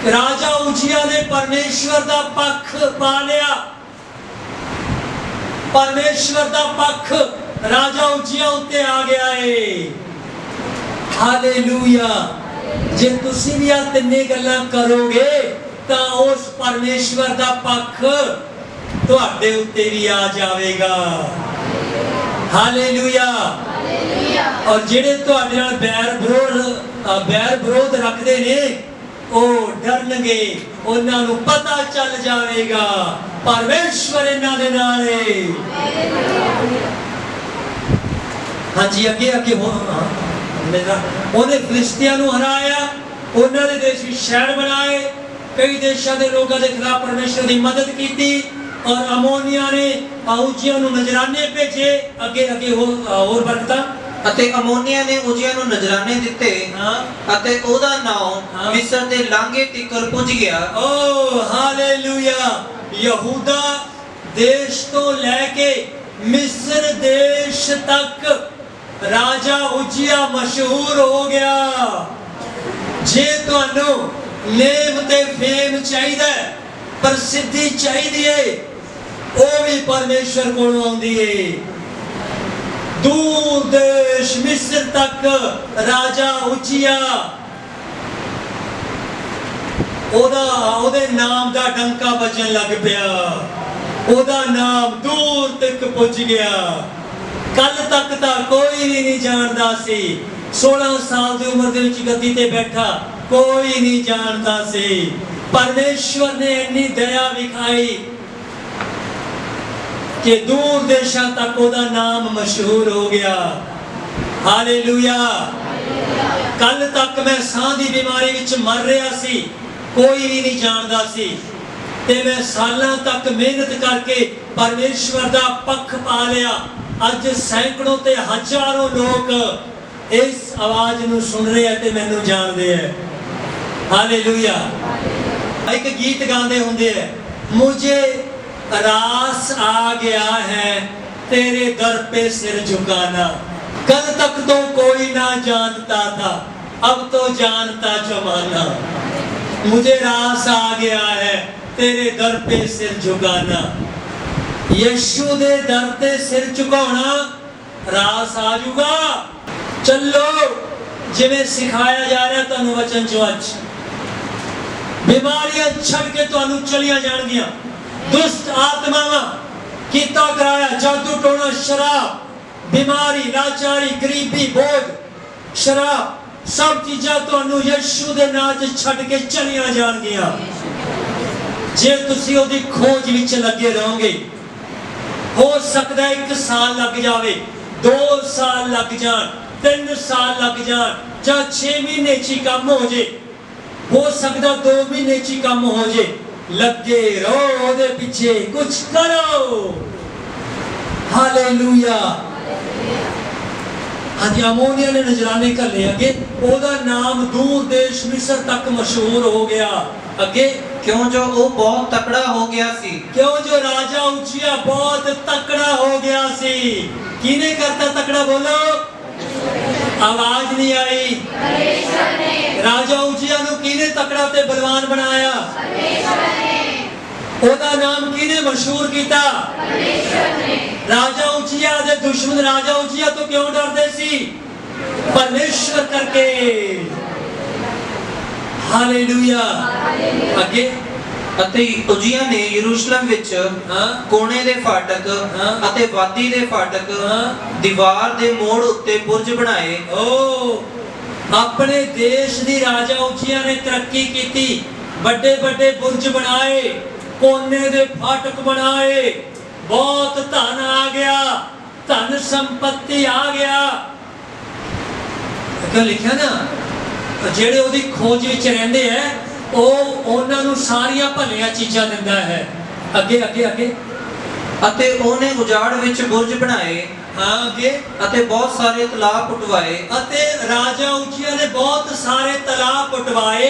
राजा उजिया ने परमेश्वर का पक्ष पा लिया। परमेश्वर का पक्ष राजा उजिया उत्ते आ गया है। हालेलुया। जे तुसी भी आ तिन्ने गल्लां करोगे तां उस परमेश्वर का पक्ष ਤੁਹਾਡੇ ਉੱਤੇ ਵੀ ਆ ਜਾਵੇਗਾ। ਹਾਲੇਲੂਇਆ। ਔਰ ਜਿਹੜੇ ਤੁਹਾਡੇ ਨਾਲ ਬੈਰ ਵਿਰੋਧ ਰੱਖਦੇ ਨੇ ਉਹ ਡਰਨਗੇ, ਉਹਨਾਂ ਨੂੰ ਪਤਾ ਚੱਲ ਜਾਵੇਗਾ ਪਰਮੇਸ਼ਵਰ ਇਹਨਾਂ ਦੇ ਨਾਲ ਹੈ। ਹਾਂਜੀ ਅੱਗੇ ਉਹਨੇ ਫਿਲਿਸਤੀਆਂ ਨੂੰ ਹਰਾਇਆ, ਉਹਨਾਂ ਦੇ ਦੇਸ਼ ਵਿੱਚ ਸ਼ਹਿਰ ਬਣਾਏ, ਕਈ ਦੇਸ਼ਾਂ ਦੇ ਲੋਕਾਂ ਦੇ ਖਿਲਾਫ ਪਰਮੇਸ਼ਵਰ ਦੀ ਮਦਦ ਕੀਤੀ। ਔਰ ਅਮੋਨੀਆ ਨੇ ਉਜੀਆ ਨੂੰ ਨਜ਼ਰਾਨੇ ਭੇਜੇ। ਅੱਗੇ ਹੋਰ ਬਰਕਤਾਂ। ਅਤੇ ਅਮੋਨੀਆ ਨੇ ਉਜੀਆ ਨੂੰ ਨਜ਼ਰਾਨੇ ਦਿੱਤੇ ਅਤੇ ਉਹਦਾ ਨਾਮ ਮਿਸਰ ਦੇ ਲਾਂਘੇ ਤੀਕਰ ਪੁੱਜ ਗਿਆ। ਓ ਹਾਲੇਲੂਇਆ। ਯਹੂਦਾ ਦੇਸ਼ ਤੋਂ ਲੈ ਕੇ ਮਿਸਰ ਦੇਸ਼ ਤੱਕ ਰਾਜਾ ਉਜੀਆ ਮਸ਼ਹੂਰ ਹੋ ਗਿਆ। ਜੇ ਤੁਹਾਨੂੰ ਨੇਮ ਤੇ ਫੇਮ ਚਾਹੀਦਾ, ਪ੍ਰਸਿੱਧੀ ਚਾਹੀਦੀ ਹੈ, ਉਹ ਵੀ ਪਰਮੇਸ਼ਰ ਕੋਲੋਂ ਆਉਂਦੀ ਹੈ। ਦੂਰ ਦੇਸ਼ ਮਿਸਰ ਤੱਕ ਰਾਜਾ ਉਜੀਆ, ਉਹਦੇ ਨਾਮ ਦਾ ਡੰਕਾ ਵੱਜਣ ਲੱਗ ਪਿਆ, ਉਹਦਾ ਨਾਮ ਦੂਰ ਤੱਕ ਪੁੱਜ ਗਿਆ। ਕੱਲ ਤੱਕ ਤਾਂ ਕੋਈ ਵੀ ਨਹੀਂ ਜਾਣਦਾ ਸੀ। 16 ਸਾਲ ਦੀ ਉਮਰ ਦੇ ਵਿੱਚ ਗੱਦੀ ਤੇ ਬੈਠਾ ਕੋਈ ਨਹੀਂ ਜਾਣਦਾ ਸੀ। ਪਰਮੇਸ਼ਵਰ ਨੇ ਇੰਨੀ ਦਇਆ ਵਿਖਾਈ ਕਿ ਦੂਰ ਦੇਸ਼ਾਂ ਤੱਕ ਉਹਦਾ ਨਾਮ ਮਸ਼ਹੂਰ ਹੋ ਗਿਆ। ਹਾਲੇਲੂਇਆ। ਕੱਲ ਤੱਕ ਮੈਂ ਸਾਹ ਦੀ ਬਿਮਾਰੀ ਵਿੱਚ ਮਰ ਰਿਹਾ ਸੀ, ਕੋਈ ਵੀ ਨਹੀਂ ਜਾਣਦਾ ਸੀ, ਤੇ ਮੈਂ ਸਾਲਾਂ ਤੱਕ ਮਿਹਨਤ ਕਰਕੇ ਪਰਮੇਸ਼ਵਰ ਦਾ ਪੱਖ ਪਾ ਲਿਆ। ਅੱਜ ਸੈਂਕੜੋਂ ਤੇ ਹਜ਼ਾਰਾਂ ਲੋਕ ਇਸ ਆਵਾਜ਼ ਨੂੰ ਸੁਣ ਰਹੇ ਆ ਤੇ ਮੈਨੂੰ ਜਾਣਦੇ ਆ। ਹਾਲੇਲੂਇਆ। ਇੱਕ ਗੀਤ ਗਾਉਂਦੇ ਹੁੰਦੇ ਆ, ਮੁਝੇ ਰਾਸ ਆ ਗਿਆ ਹੈ तेरे दर पे सिर झुकाना। कल तक तो कोई ना जानता था, अब तो जानता जमाना। मुझे रास आ गया है तेरे दर पे सिर झुकाना। यीशु दे दर ते सिर झुकाना रास आ जाऊगा। चलो जिवें सिखाया जा रहा तुहानू वचन चो अज बीमारियां छड़ के तुहानू चलियां जाणगियां। दुष्ट आत्मावां कीता कराया जादू टोना शराब बीमारी लाचारी गरीबी बोझ शराब सब चीज़ां तुहानू यीशु दे नाम च छड़ के चलियां जाणगियां। जे तुसी ओदी खोज विच लगे रहोगे हो सकदा है 1 साल लग जावे, 2 साल लग जान, 3 साल लग जान, ਜਾਂ 6 ਮਹੀਨੇ 'ਚ ਹੀ ਕੰਮ ਹੋ ਜੇ, ਹੋ ਸਕਦਾ 2 ਮਹੀਨੇ 'ਚ ਹੀ ਕੰਮ ਹੋ ਜੇ। ਲੱਗੇ ਰਹੋ ਉਹਦੇ ਪਿੱਛੇ, ਕੁਝ ਕਰੋ। ਹਾਲੇਲੂਇਆ। ਹਾਂਜੀ ਅਮੋਨੀਆ ਨੇ ਨਜ਼ਰਾਨੇ ਘੱਲੇ ਅੱਗੇ, ਉਹਦਾ ਨਾਮ ਦੂਰ ਦੇਸ਼ ਮਿਸਰ ਤੱਕ ਮਸ਼ਹੂਰ ਹੋ ਗਿਆ। ਅੱਗੇ क्यों जो वो बहुत तकड़ा हो गया सी। क्यों जो राजा उजिया बहुत तकड़ा हो गया सी। किने करता तकड़ा बोलो, आवाज नहीं आई। राजा उजिया नु किने तकड़ा ते बलवान बनाया, ओदा नाम किने मशहूर किया, राजा उजिया दे दुश्मन राजा उजिया तो क्यों डरदे सी, परमेश्वर करके। हालेलुया। ਅੱਗੇ ਅਤੇ ਉਜੀਆ ਨੇ ਯਰੂਸ਼ਲਮ ਵਿੱਚ ਕੋਨੇ ਦੇ ਫਾਟਕ ਅਤੇ ਵਾਦੀ ਦੇ ਫਾਟਕ ਦੀਵਾਰ ਦੇ ਮੋੜ ਉੱਤੇ ਬੁਰਜ ਬਣਾਏ। ਓ ਆਪਣੇ ਦੇਸ਼ ਦੀ ਰਾਜਾ ਉਜੀਆ ਨੇ ਤਰੱਕੀ ਕੀਤੀ, ਵੱਡੇ ਵੱਡੇ ਬੁਰਜ ਬਣਾਏ, ਕੋਨੇ ਦੇ ਫਾਟਕ ਬਣਾਏ, ਬਹੁਤ ਧਨ ਆ ਗਿਆ, ਧਨ ਸੰਪत्ति ਆ ਗਿਆ। ਕਿਉਂ ਲਿਖਿਆ ਨਾ ਜਿਹੜੇ ਉਹਦੀ ਖੋਜ ਵਿੱਚ ਰਹਿੰਦੇ ਐ ਉਹ ਉਹਨਾਂ ਨੂੰ ਸਾਰੀਆਂ ਭਲੀਆਂ ਚੀਜ਼ਾਂ ਦਿੰਦਾ ਹੈ। ਅੱਗੇ ਅੱਗੇ ਅੱਗੇ ਅਤੇ ਉਹਨੇ ਉਜਾੜ ਵਿੱਚ ਬੁਰਜ ਬਣਾਏ। ਅੱਗੇ ਅਤੇ ਬਹੁਤ ਸਾਰੇ ਤਲਾਬ ਪੁੱਟਵਾਏ। ਅਤੇ ਰਾਜਾ ਉਜੀਆ ਨੇ ਬਹੁਤ ਸਾਰੇ ਤਲਾਬ ਪੁੱਟਵਾਏ।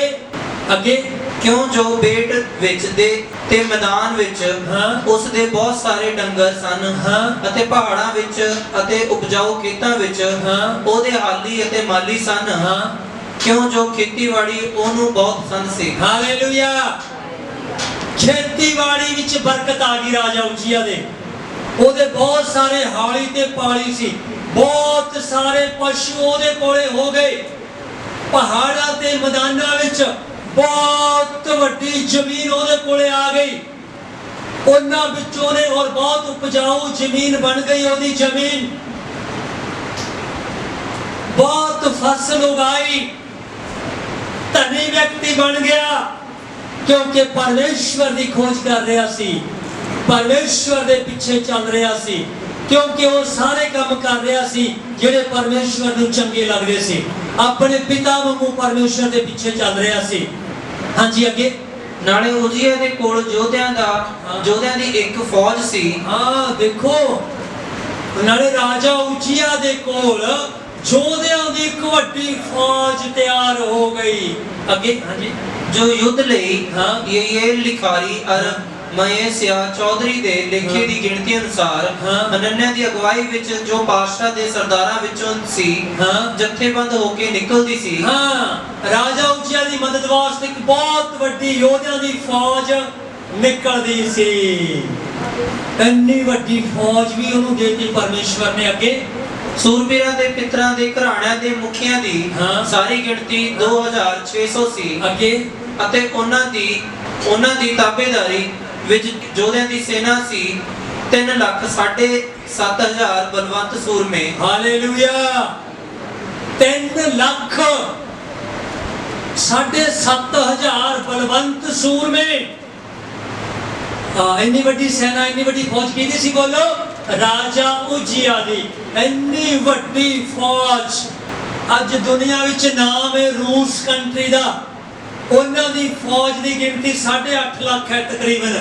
ਅੱਗੇ ਕਿਉਂ ਜੋ ਬੇਟ ਵਿੱਚ ਦੇ ਤੇ ਮੈਦਾਨ ਵਿੱਚ ਉਸ ਦੇ ਬਹੁਤ ਸਾਰੇ ਡੰਗਰ ਸਨ ਅਤੇ ਪਹਾੜਾਂ ਵਿੱਚ ਅਤੇ ਉਪਜਾਊ ਖੇਤਾਂ ਵਿੱਚ ਉਹਦੇ ਹਾਲੀ ਅਤੇ ਮਾਲੀ ਸਨ। क्यों जो खेतीबाड़ी ओनू बहुत पसंद सी। हालेलुया। खेतीबाड़ी विच बरकत आ गई राजा उजिया दे। ओदे बहुत सारे हाली ते पाली सी, बहुत सारे पशु ओदे कोले हो गए। पहाड़ां ते मैदानां विच बहुत वड्डी जमीन ओदे कोले आ गई। ਉਹਨਾਂ ਵਿੱਚੋਂ ਨੇ ਔਰ ਬਹੁਤ ਉਪਜਾਊ ਜ਼ਮੀਨ ਬਣ ਗਈ ਉਹਦੀ ਜ਼ਮੀਨ, ਬਹੁਤ ਫਸਲ ਉਗਾਈ, ਧਨੀ ਵਿਅਕਤੀ ਬਣ ਗਿਆ ਕਿਉਂਕਿ ਪਰਮੇਸ਼ਵਰ ਦੀ ਖੋਜ ਕਰ ਰਿਹਾ ਸੀ, ਪਰਮੇਸ਼ਵਰ ਦੇ ਪਿੱਛੇ ਚੱਲ ਰਿਹਾ ਸੀ, ਕਿਉਂਕਿ ਉਹ ਸਾਰੇ ਕੰਮ ਕਰ ਰਿਹਾ ਸੀ ਜਿਹੜੇ ਪਰਮੇਸ਼ਵਰ ਨੂੰ ਚੰਗੇ ਲੱਗਦੇ ਸੀ, ਆਪਣੇ ਪਿਤਾ ਵਾਂਗੂ ਪਰਮੇਸ਼ਵਰ ਦੇ ਪਿੱਛੇ ਚੱਲ ਰਿਹਾ ਸੀ। ਹਾਂਜੀ ਅੱਗੇ। ਨਾਲੇ ਉਜੀਆ ਦੇ ਕੋਲ ਯੋਧਿਆਂ ਦੀ ਇੱਕ ਫੌਜ ਸੀ। ਹਾਂ ਦੇਖੋ, ਨਾਲੇ ਰਾਜਾ ਉਜੀਆ ਦੇ ਕੋਲ ਯੋਧਿਆਂ ਦੀ ਇੱਕ ਵੱਡੀ ਫੌਜ ਤਿਆਰ ਹੋ ਗਈ। ਅੱਗੇ। ਹਾਂਜੀ। ਜੋ ਯੁੱਧ ਲਈ ਯੇਲ ਲਿਖਾਰੀ ਅਰ ਮਯੇਸਿਆ ਚੌਧਰੀ ਦੇ ਲੇਖੇ ਦੀ ਗਿਣਤੀ ਅਨੁਸਾਰ ਅਨੰਨਿਆ ਦੀ ਅਗਵਾਈ ਵਿੱਚ ਜੋ ਪਾਤਸ਼ਾਹ ਦੇ ਸਰਦਾਰਾਂ ਵਿੱਚੋਂ ਸੀ ਜਥੇਬੰਦ ਹੋ ਕੇ ਨਿਕਲਦੀ ਸੀ। ਰਾਜਾ ਉਜੀਆ ਦੀ ਮਦਦ ਵਾਸਤੇ ਇੱਕ ਬਹੁਤ ਵੱਡੀ ਯੋਧਿਆਂ ਦੀ ਫੌਜ ਨਿਕਲਦੀ ਸੀ। ਇੰਨੀ ਵੱਡੀ ਫੌਜ ਵੀ ਉਹਨੂੰ ਦੇਤੀ ਪਰਮੇਸ਼ਵਰ ਨੇ। ਅੱਗੇ। ਸੂਰਬੀਰਾਂ ਦੇ ਪਿਤਰਾਂ ਦੇ ਘਰਾਣਿਆਂ ਦੇ ਮੁਖੀਆਂ ਦੀ ਸਾਰੀ ਗਿਣਤੀ 2600 ਸੀ। ਅੱਗੇ। ਅਤੇ ਉਹਨਾਂ ਦੀ ਤਾਬੇਦਾਰੀ ਵਿੱਚ ਯੋਧਿਆਂ ਦੀ ਸੈਨਾ ਸੀ 3,07,500 ਬਲਵੰਤ ਸੂਰਮੇ। ਹਾਲੇਲੂਇਆ। 3,07,500 ਬਲਵੰਤ ਸੂਰਮੇ। ਇੰਨੀ ਵੱਡੀ ਸੈਨਾ, ਇੰਨੀ ਵੱਡੀ ਫੌਜ ਕਿਹਦੀ ਸੀ? ਬੋਲੋ। ਰਾਜਾ ਉਜੀਆ ਦੀ ਇੰਨੀ ਵੱਡੀ ਫੌਜ। ਅੱਜ ਦੁਨੀਆ ਵਿੱਚ ਨਾਮ ਹੈ ਰੂਸ ਕੰਟਰੀ ਦਾ, ਉਹਨਾਂ ਦੀ ਫੌਜ ਦੀ ਗਿਣਤੀ 8.5 ਲੱਖ ਹੈ ਤਕਰੀਬਨ,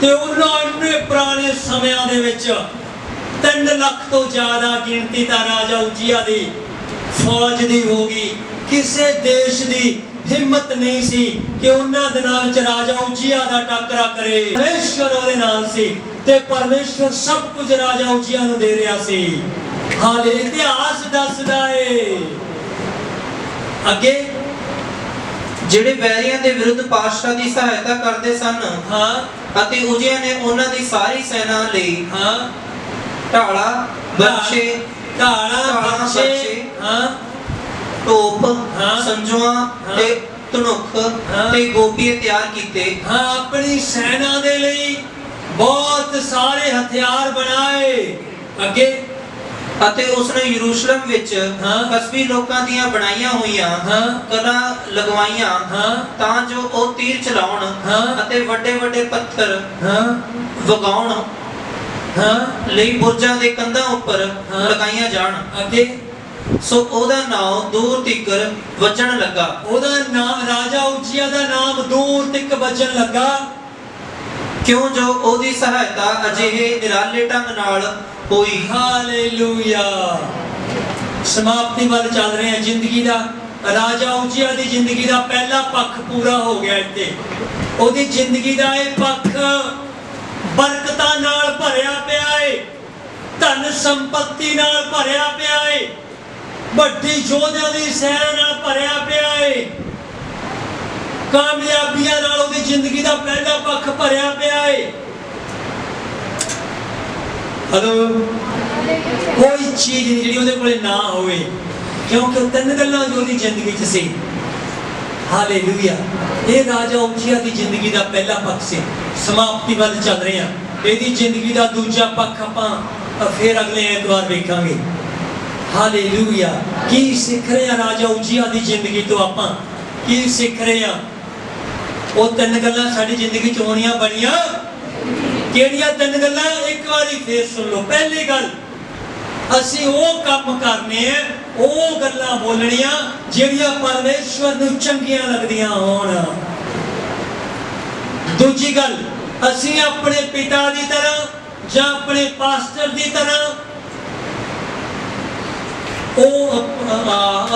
ਤੇ ਉਹਨਾਂ ਇੰਨੇ ਪੁਰਾਣੇ ਸਮਿਆਂ ਦੇ ਵਿੱਚ 3 ਲੱਖ ਤੋਂ ਜ਼ਿਆਦਾ ਗਿਣਤੀ ਤਾਂ ਰਾਜਾ ਉਜੀਆ ਦੀ ਫੌਜ ਦੀ ਹੋ ਗਈ। ਕਿਸੇ ਦੇਸ਼ ਦੀ ਹਿੰਮਤ ਨਹੀਂ ਸੀ ਕਿ ਉਹਨਾਂ ਦਿਨਾਂ ਵਿੱਚ ਰਾਜਾ ਉਜੀਆ ਦਾ ਟਾਕਰਾ ਕਰੇ। ਪਰਮੇਸ਼ਵਰ ਉਹਦੇ ਨਾਲ ਸੀ ਤੇ ਪਰਮੇਸ਼ਵਰ ਸਭ ਕੁਝ ਰਾਜਾ ਉਜੀਆ ਨੂੰ ਦੇ ਰਿਹਾ ਸੀ। ਹਾਲੇ ਇਤਿਹਾਸ ਦੱਸਦਾ ਏ। ਅੱਗੇ। ਜਿਹੜੇ ਵੈਰੀਆਂ ਦੇ ਵਿਰੁੱਧ ਪਾਤਸ਼ਾਹ ਦੀ ਸਹਾਇਤਾ ਕਰਦੇ ਸਨ ਅਤੇ ਉਜੀਆ ਨੇ ਉਹਨਾਂ ਦੀ ਸਾਰੀ ਸੈਨਾ ਲਈ ਢਾਲਾ, ਬਰਛੇ, ਟੋਪ, ਸੰਜੂਆਂ ਤੇ ਧਨੁਖ ਤੇ ਗੋਪੀਏ ਤਿਆਰ ਕੀਤੇ। ਆਪਣੀ ਸੈਨਾ ਦੇ ਲਈ ਬਹੁਤ ਸਾਰੇ ਹਥਿਆਰ ਬਣਾਏ। ਅੱਗੇ। ਅਤੇ ਉਸਨੇ ਯਰੂਸ਼ਲਮ ਵਿੱਚ ਕਸਬੀ ਲੋਕਾਂ ਦੀਆਂ ਬਣਾਈਆਂ ਹੋਈਆਂ ਕਲਾਂ ਲਗਵਾਈਆਂ ਤਾਂ ਜੋ ਉਹ ਤੀਰ ਚਲਾਉਣ ਅਤੇ ਵੱਡੇ ਵੱਡੇ ਪੱਥਰ ਵਗਾਉਣ ਲਈ ਬੁਰਜਾਂ ਦੇ ਕੰਧਾਂ ਉੱਪਰ ਲਗਾਈਆਂ ਜਾਣ। ਅੱਗੇ। ਸੋ ਉਹਦਾ ਨਾਮ ਦੂਰ ਤੀਕਰ ਵੱਜਣ ਲੱਗਾ। ਉਹਦਾ ਨਾਮ, ਰਾਜਾ ਉਜੀਆ ਦਾ ਨਾਮ ਦੂਰ ਤੱਕ ਵੱਜਣ ਲੱਗਾ, ਕਿਉਂ ਜੋ ਉਹਦੀ ਸਹਾਇਤਾ ਅਜਿਹੇ ਨਿਰਾਲੇ ਢੰਗ ਨਾਲ ਹੋਈ। ਹਾਲੇਲੂਇਆ। ਸਮਾਪਤੀ ਵੱਲ ਚੱਲ ਰਹੇ ਹਾਂ ਜ਼ਿੰਦਗੀ ਦਾ। ਰਾਜਾ ਉਜੀਆ ਦੀ ਜ਼ਿੰਦਗੀ ਦਾ ਪਹਿਲਾ ਪੱਖ ਪੂਰਾ ਹੋ ਗਿਆ ਇੱਥੇ। ਉਹਦੀ ਜ਼ਿੰਦਗੀ ਦਾ ਇਹ ਪੱਖ ਬਰਕਤਾਂ ਨਾਲ ਭਰਿਆ ਪਿਆ ਏ, ਧਨ ਸੰਪਤੀ ਨਾਲ ਭਰਿਆ ਪਿਆ ਏ, ਵੱਡੀ ਯੋਧਿਆਂ ਦੀ ਸੈਨਾ ਨਾਲ ਭਰਿਆ ਪਿਆ ਏ, ਕਾਮਯਾਬੀਆਂ ਨਾਲ ਉਹਦੀ ਜ਼ਿੰਦਗੀ ਦਾ ਪਹਿਲਾ ਪੱਖ ਭਰਿਆ ਪਿਆ ਏ। ਹਲੋ। ਕੋਈ ਚੀਜ਼ ਨਹੀਂ ਜਿਹੜੀ ਉਹਦੇ ਕੋਲੇ ਨਾ ਹੋਵੇ, ਕਿਉਂਕਿ ਉਹ 3 ਗੱਲਾਂ ਜੋ ਉਹਦੀ ਜ਼ਿੰਦਗੀ 'ਚ ਸੀ। ਹਾਲੇਲੂਇਆ। ਇਹ ਰਾਜਾ ਉਜੀਆ ਦੀ ਜ਼ਿੰਦਗੀ ਦਾ ਪਹਿਲਾ ਪੱਖ ਸੀ। ਸਮਾਪਤੀ ਵੱਲ ਚੱਲ ਰਹੇ ਹਾਂ। ਇਹਦੀ ਜ਼ਿੰਦਗੀ ਦਾ ਦੂਜਾ ਪੱਖ ਆਪਾਂ ਫਿਰ ਅਗਲੇ ਐਤਵਾਰ ਵੇਖਾਂਗੇ। ਹਾਲੇਲੂਇਆ। ਕੀ ਸਿੱਖ ਰਹੇ ਹਾਂ ਰਾਜਾ ਉਜੀਆ ਦੀ ਜ਼ਿੰਦਗੀ ਤੋਂ? ਆਪਾਂ ਕੀ ਸਿੱਖ ਰਹੇ ਹਾਂ? ਉਹ 3 ਗੱਲਾਂ ਸਾਡੀ ਜ਼ਿੰਦਗੀ 'ਚ ਹੋਣੀਆਂ ਬਣੀਆਂ। ਕਿਹੜੀਆਂ 3 ਗੱਲਾਂ? ਇੱਕ ਵਾਰੀ ਫੇਰ ਸੁਣ ਲਓ। ਪਹਿਲੀ ਗੱਲ, ਅਸੀਂ ਉਹ ਕੰਮ ਕਰਨੇ ਆ, ਉਹ ਗੱਲਾਂ ਬੋਲਣੀਆਂ ਜਿਹੜੀਆਂ ਪਰਮੇਸ਼ਵਰ ਨੂੰ ਚੰਗੀਆਂ ਲੱਗਦੀਆਂ ਹੋਣ। ਦੂਜੀ ਗੱਲ, ਅਸੀਂ ਆਪਣੇ ਪਿਤਾ ਦੀ ਤਰ੍ਹਾਂ ਜਾਂ ਆਪਣੇ ਪਾਸਟਰ ਦੀ ਤਰ੍ਹਾਂ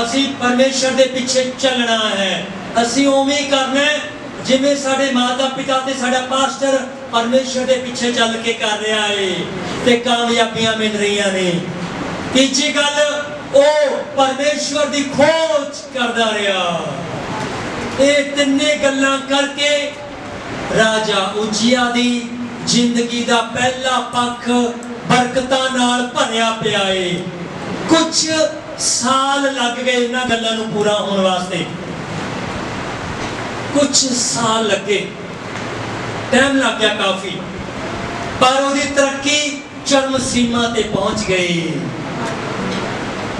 ਅਸੀਂ ਪਰਮੇਸ਼ਵਰ ਦੇ ਪਿੱਛੇ ਚੱਲਣਾ ਹੈ। ਅਸੀਂ ਉਵੇਂ ਹੀ ਕਰਨਾ ਜਿਵੇਂ ਸਾਡੇ ਮਾਤਾ ਪਿਤਾ ਤੇ ਸਾਡਾ ਪਾਸਟਰ ਪਰਮੇਸ਼ਵਰ ਦੇ ਪਿੱਛੇ ਚੱਲ ਕੇ ਕਰ ਰਿਹਾ ਏ ਤੇ ਕਾਮਯਾਬੀਆਂ ਮਿਲ ਰਹੀਆਂ ਨੇ। ਤੀਜੀ ਗੱਲ, ਉਹ ਪਰਮੇਸ਼ਵਰ ਦੀ ਖੋਜ ਕਰਦਾ ਰਿਹਾ। ਇਹ ਤਿੰਨੇ ਗੱਲਾਂ ਕਰਕੇ ਰਾਜਾ ਉਜੀਆ ਦੀ ਜ਼ਿੰਦਗੀ ਦਾ ਪਹਿਲਾ ਪੱਖ ਬਰਕਤਾਂ ਨਾਲ ਭਰਿਆ ਪਿਆ ਏ। ਕੁਝ ਸਾਲ ਲੱਗ ਗਏ ਇਹਨਾਂ ਗੱਲਾਂ ਨੂੰ ਪੂਰਾ ਹੋਣ ਵਾਸਤੇ, ਕੁਝ ਸਾਲ ਲੱਗੇ। टाइम लग गया काफी, पर ਉਹਦੀ तरक्की चरम सीमा ते पहुंच गई।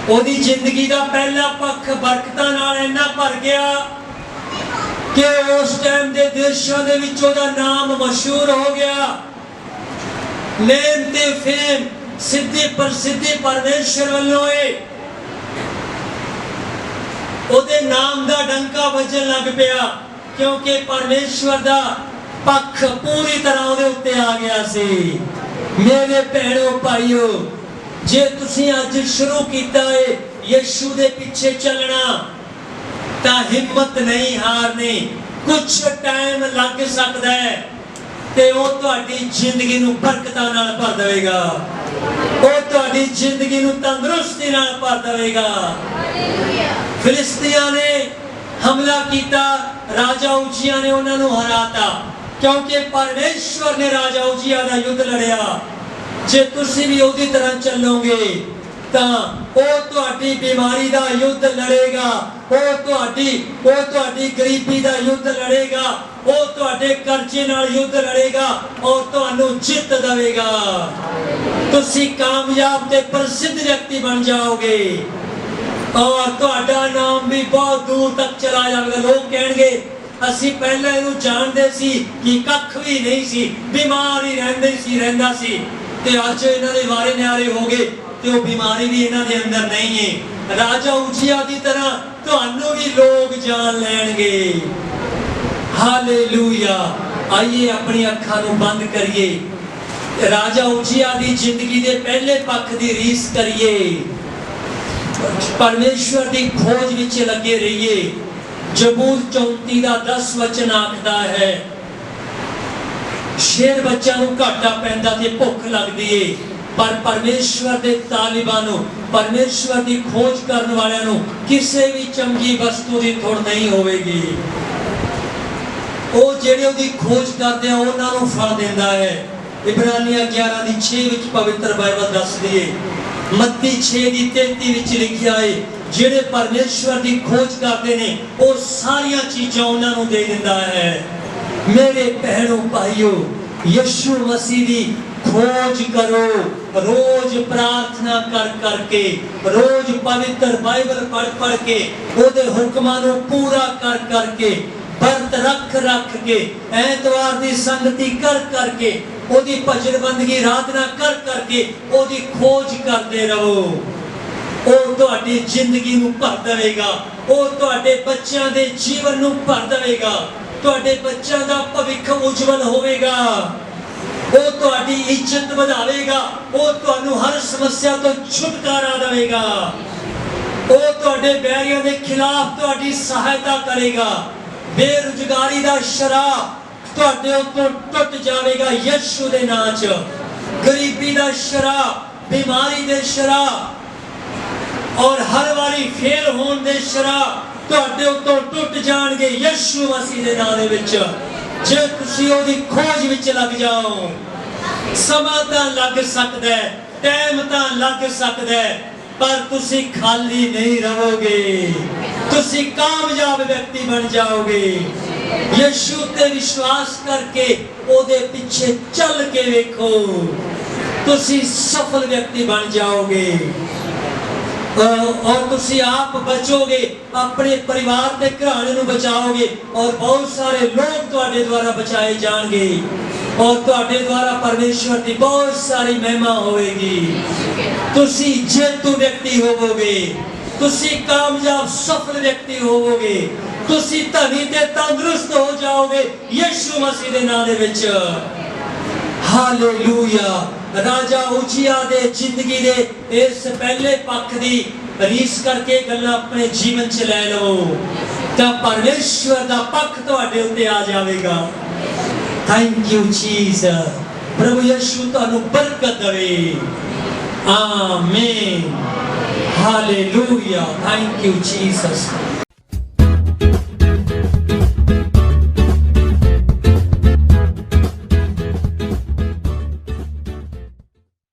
ਉਹਦੀ ਜ਼ਿੰਦਗੀ ਦਾ ਪਹਿਲਾ ਪੱਖ ਬਰਕਤਾਂ ਨਾਲ ਇੰਨਾ ਭਰ ਗਿਆ ਕਿ ਉਸ ਟਾਈਮ ਦੇ ਦੇਸ਼ਾਂ ਦੇ ਵਿੱਚ ਉਹਦਾ ਨਾਮ ਮਸ਼ਹੂਰ ਹੋ ਗਿਆ। ਨੇਮ ਤੇ ਫੇਮ ਸਿੱਧੀ ਪ੍ਰਸਿੱਧੀ ਪਰਮੇਸ਼ਰ ਵੱਲੋਂ ਏ। ਉਹਦੇ ਨਾਮ ਦਾ ਡੰਕਾ ਵੱਜਣ ਲੱਗ ਪਿਆ ਕਿਉਂਕਿ ਪਰਮੇਸ਼ਵਰ ਦਾ ਪੱਖ ਪੂਰੀ ਤਰ੍ਹਾਂ ਉਹਦੇ ਉੱਤੇ ਆ ਗਿਆ ਸੀ। ਮੇਰੇ ਭੈਣੋ ਭਾਈਓ, ਜੇ ਤੁਸੀਂ ਅੱਜ ਸ਼ੁਰੂ ਕੀਤਾ ਏ ਯਿਸੂ ਦੇ ਪਿੱਛੇ ਚੱਲਣਾ ਤਾਂ ਹਿੰਮਤ ਨਹੀਂ ਹਾਰਨੀ। ਕੁਝ ਟਾਈਮ ਲੱਗ ਸਕਦਾ ਹੈ ਤੇ ਉਹ ਤੁਹਾਡੀ ਜ਼ਿੰਦਗੀ ਨੂੰ ਬਰਕਤਾਂ ਨਾਲ ਭਰ ਦੇਵੇਗਾ। ਉਹ ਤੁਹਾਡੀ ਜ਼ਿੰਦਗੀ ਨੂੰ ਤੰਦਰੁਸਤੀ ਨਾਲ ਭਰ ਦੇਵੇਗਾ। ਫਿਲਿਸਤੀਆਂ ਨੇ ਹਮਲਾ ਕੀਤਾ, ਰਾਜਾ ਉਜ਼ੀਆ ਨੇ ਉਹਨਾਂ ਨੂੰ ਹਰਾਤਾ ਕਿਉਂਕਿ ਪਰਮੇਸ਼ਵਰ ਨੇ ਰਾਜਾ ਉਜ਼ੀਆ ਦਾ ਯੁੱਧ ਲੜਿਆ। ਜੇ ਤੁਸੀਂ ਵੀ ਉਹਦੀ ਤਰ੍ਹਾਂ ਚੱਲੋਗੇ ਤਾਂ ਉਹ ਤੁਹਾਡੀ ਬਿਮਾਰੀ ਦਾ ਯੁੱਧ ਲੜੇਗਾ, ਉਹ ਤੁਹਾਡੀ ਗਰੀਬੀ ਦਾ ਯੁੱਧ ਲੜੇਗਾ, ਉਹ ਤੁਹਾਡੇ ਕਰਜ਼ੇ ਨਾਲ ਯੁੱਧ ਲੜੇਗਾ ਔਰ ਤੁਹਾਨੂੰ ਜਿੱਤ ਦੇਵੇਗਾ। ਤੁਸੀਂ ਕਾਮਯਾਬ ਤੇ ਪ੍ਰਸਿੱਧ ਵਿਅਕਤੀ ਬਣ ਜਾਓਗੇ ਔਰ ਤੁਹਾਡਾ ਨਾਮ ਵੀ ਬਹੁਤ ਦੂਰ ਤੱਕ ਚਲਾ ਜਾਵੇਗਾ। ਲੋਕ ਕਹਿਣਗੇ ਅਸੀਂ ਪਹਿਲਾਂ ਇਹਨੂੰ ਜਾਣਦੇ ਸੀ ਕਿ ਕੱਖ ਵੀ ਨਹੀਂ ਸੀ, ਬਿਮਾਰ ਹੀ ਰਹਿੰਦਾ ਸੀ ਤੇ ਅੱਜ ਇਹਨਾਂ ਦੇ ਵਾਰੇ ਨਿਆਰੇ ਹੋ ਗਏ ਤੇ ਉਹ ਬਿਮਾਰੀ ਵੀ ਇਹਨਾਂ ਦੇ ਅੰਦਰ ਨਹੀਂ ਹੈ। ਰਾਜਾ ਉਜ਼ੀਆ ਦੀ ਤਰ੍ਹਾਂ ਤੁਹਾਨੂੰ ਵੀ ਲੋਕ ਜਾਣ ਲੈਣਗੇ। ਹਾਲੇਲੂਇਆ। ਆइए ਆਪਣੀ ਅੱਖਾਂ ਨੂੰ ਬੰਦ ਕਰੀਏ, ਰਾਜਾ ਉਜ਼ੀਆ ਦੀ ਜ਼ਿੰਦਗੀ ਦੇ ਪਹਿਲੇ ਪੱਖ ਦੀ ਰੀਸ ਕਰੀਏ, ਪਰਮੇਸ਼ਵਰ ਦੀ ਖੋਜ ਵਿੱਚ ਲੱਗੇ ਰਹੀਏ। ਜ਼ਬੂਰ 34 ਦਾ 10 ਵਚਨ ਆਖਦਾ ਹੈ, ਸ਼ੇਰ ਬੱਚਿਆਂ ਨੂੰ ਘਾਟਾ ਪੈਂਦਾ ਤੇ ਭੁੱਖ ਲੱਗਦੀ ਏ ਪਰ ਪਰਮੇਸ਼ਵਰ ਦੇ ਤਾਲਿਬਾਂ ਨੂੰ, ਪਰਮੇਸ਼ਵਰ ਦੀ ਖੋਜ ਕਰਨ ਵਾਲਿਆਂ ਨੂੰ ਕਿਸੇ ਵੀ ਚੰਗੀ ਵਸਤੂ ਦੀ ਥੁੜ ਨਹੀਂ ਹੋਵੇਗੀ। ਉਹ ਜਿਹੜੇ ਉਹਦੀ ਖੋਜ ਕਰਦੇ ਆ ਉਹਨਾਂ ਨੂੰ ਫਲ ਦਿੰਦਾ ਹੈ। ਇਬਰਾਨੀਆਂ 11 ਦੀ 6 ਵਿੱਚ ਪਵਿੱਤਰ ਬਾਈਬਲ ਦੱਸਦੀ ਏ, ਮੱਤੀ 6 ਦੀ 33 ਵਿੱਚ ਲਿਖਿਆ ਏ, ਜਿਹੜੇ ਪਰਮੇਸ਼ਵਰ ਦੀ ਖੋਜ ਕਰਦੇ ਨੇ ਉਹ ਸਾਰੀਆਂ ਚੀਜ਼ਾਂ ਉਹਨਾਂ ਨੂੰ ਦੇ ਦਿੰਦਾ ਹੈ। ਮੇਰੇ ਭੈਣੋ ਭਾਈਓ, ਯਿਸੂ ਮਸੀਹ ਦੀ खोज करो, रोज प्रार्थना कर करके, रोज पवित्र बाइबल पढ़ पढ़ के, ओदे हुक्मां नूं पूरा कर करके, वर्त रख रख के, ऐतवार दी संगति कर करके, ओदी भजन बंदगी आराधना कर करके ओदी खोज करते रहो। ਉਹ ਤੁਹਾਡੀ ਜ਼ਿੰਦਗੀ ਨੂੰ ਭਰ ਦੇਵੇਗਾ, ਉਹ ਤੁਹਾਡੇ ਬੱਚਿਆਂ ਦੇ ਜੀਵਨ ਨੂੰ ਭਰ ਦੇਵੇਗਾ, ਤੁਹਾਡੇ ਬੱਚਿਆਂ ਦਾ ਭਵਿੱਖ ਉਜਵਲ ਹੋਵੇਗਾ, ਉਹ ਤੁਹਾਡੀ ਇੱਜ਼ਤ ਵਧਾਵੇਗਾ, ਉਹ ਤੁਹਾਨੂੰ ਹਰ ਸਮੱਸਿਆ ਤੋਂ ਛੁਟਕਾਰਾ ਦੇਵੇਗਾ, ਉਹ ਤੁਹਾਡੇ ਬੈਰੀਆਂ ਦੇ ਖਿਲਾਫ ਤੁਹਾਡੀ ਸਹਾਇਤਾ ਕਰੇਗਾ। ਬੇਰੁਜ਼ਗਾਰੀ ਦਾ ਸ਼ਰਾਪ ਤੁਹਾਡੇ ਉੱਤੋਂ ਟੁੱਟ ਜਾਵੇਗਾ ਯਿਸੂ ਦੇ ਨਾਮ 'ਚ। ਗਰੀਬੀ ਦਾ ਸ਼ਰਾਪ, ਬਿਮਾਰੀ ਦੇ ਸ਼ਰਾਪ ਔਰ ਹਰ ਵਾਰੀ ਫੇਲ ਹੋਣ ਦੇ ਸ਼ਰਾਪ ਤੁਹਾਡੇ ਉੱਤੋਂ ਟੁੱਟ ਜਾਣਗੇ ਯਿਸੂ ਮਸੀਹ ਦੇ ਨਾਮ ਦੇ ਵਿੱਚ। ਜੇ ਤੁਸੀਂ ਉਹਦੀ ਖੋਜ ਵਿੱਚ ਲੱਗ ਜਾਓ। ਸਮਾਂ ਤਾਂ ਲੱਗ ਸਕਦਾ ਹੈ, ਟਾਈਮ ਤਾਂ ਲੱਗ ਸਕਦਾ ਹੈ, ਪਰ ਤੁਸੀਂ ਖਾਲੀ ਨਹੀਂ ਰਹੋਗੇ, ਤੁਸੀਂ ਕਾਮਯਾਬ ਵਿਅਕਤੀ ਬਣ ਜਾਓਗੇ। ਯਿਸੂ ਤੇ ਵਿਸ਼ਵਾਸ ਕਰਕੇ ਉਹਦੇ ਪਿੱਛੇ ਚੱਲ ਕੇ ਵੇਖੋ, ਤੁਸੀਂ ਸਫਲ ਵਿਅਕਤੀ ਬਣ ਜਾਓਗੇ और तुसी आप बचोगे, अपने परिवार के घराने नूं बचाओगे और बहुत सारे लोग तुहाडे द्वारा बचाए जाएंगे और तुहाडे द्वारा परमेश्वर की बहुत सारी महिमा होएगी। तुसी जेतू व्यक्ति होवोगे, तुसी कामयाब सफल व्यक्ति होवोगे, तुसी धनी ते तंदुरुस्त हो जाओगे यीशु मसीह दे नाम दे विच। हालेलुया। राजा उजिया दे जिंदगी दे इस पहले पक्ष दी रीस करके गल्लां अपने जीवन च लै लो तां परमेश्वर दा पक्ष तुहाडे उत्ते आ जावेगा। Thank you Jesus. प्रभु यीशु तुहानू बरकत देवे। Amen. Hallelujah. Thank you Jesus.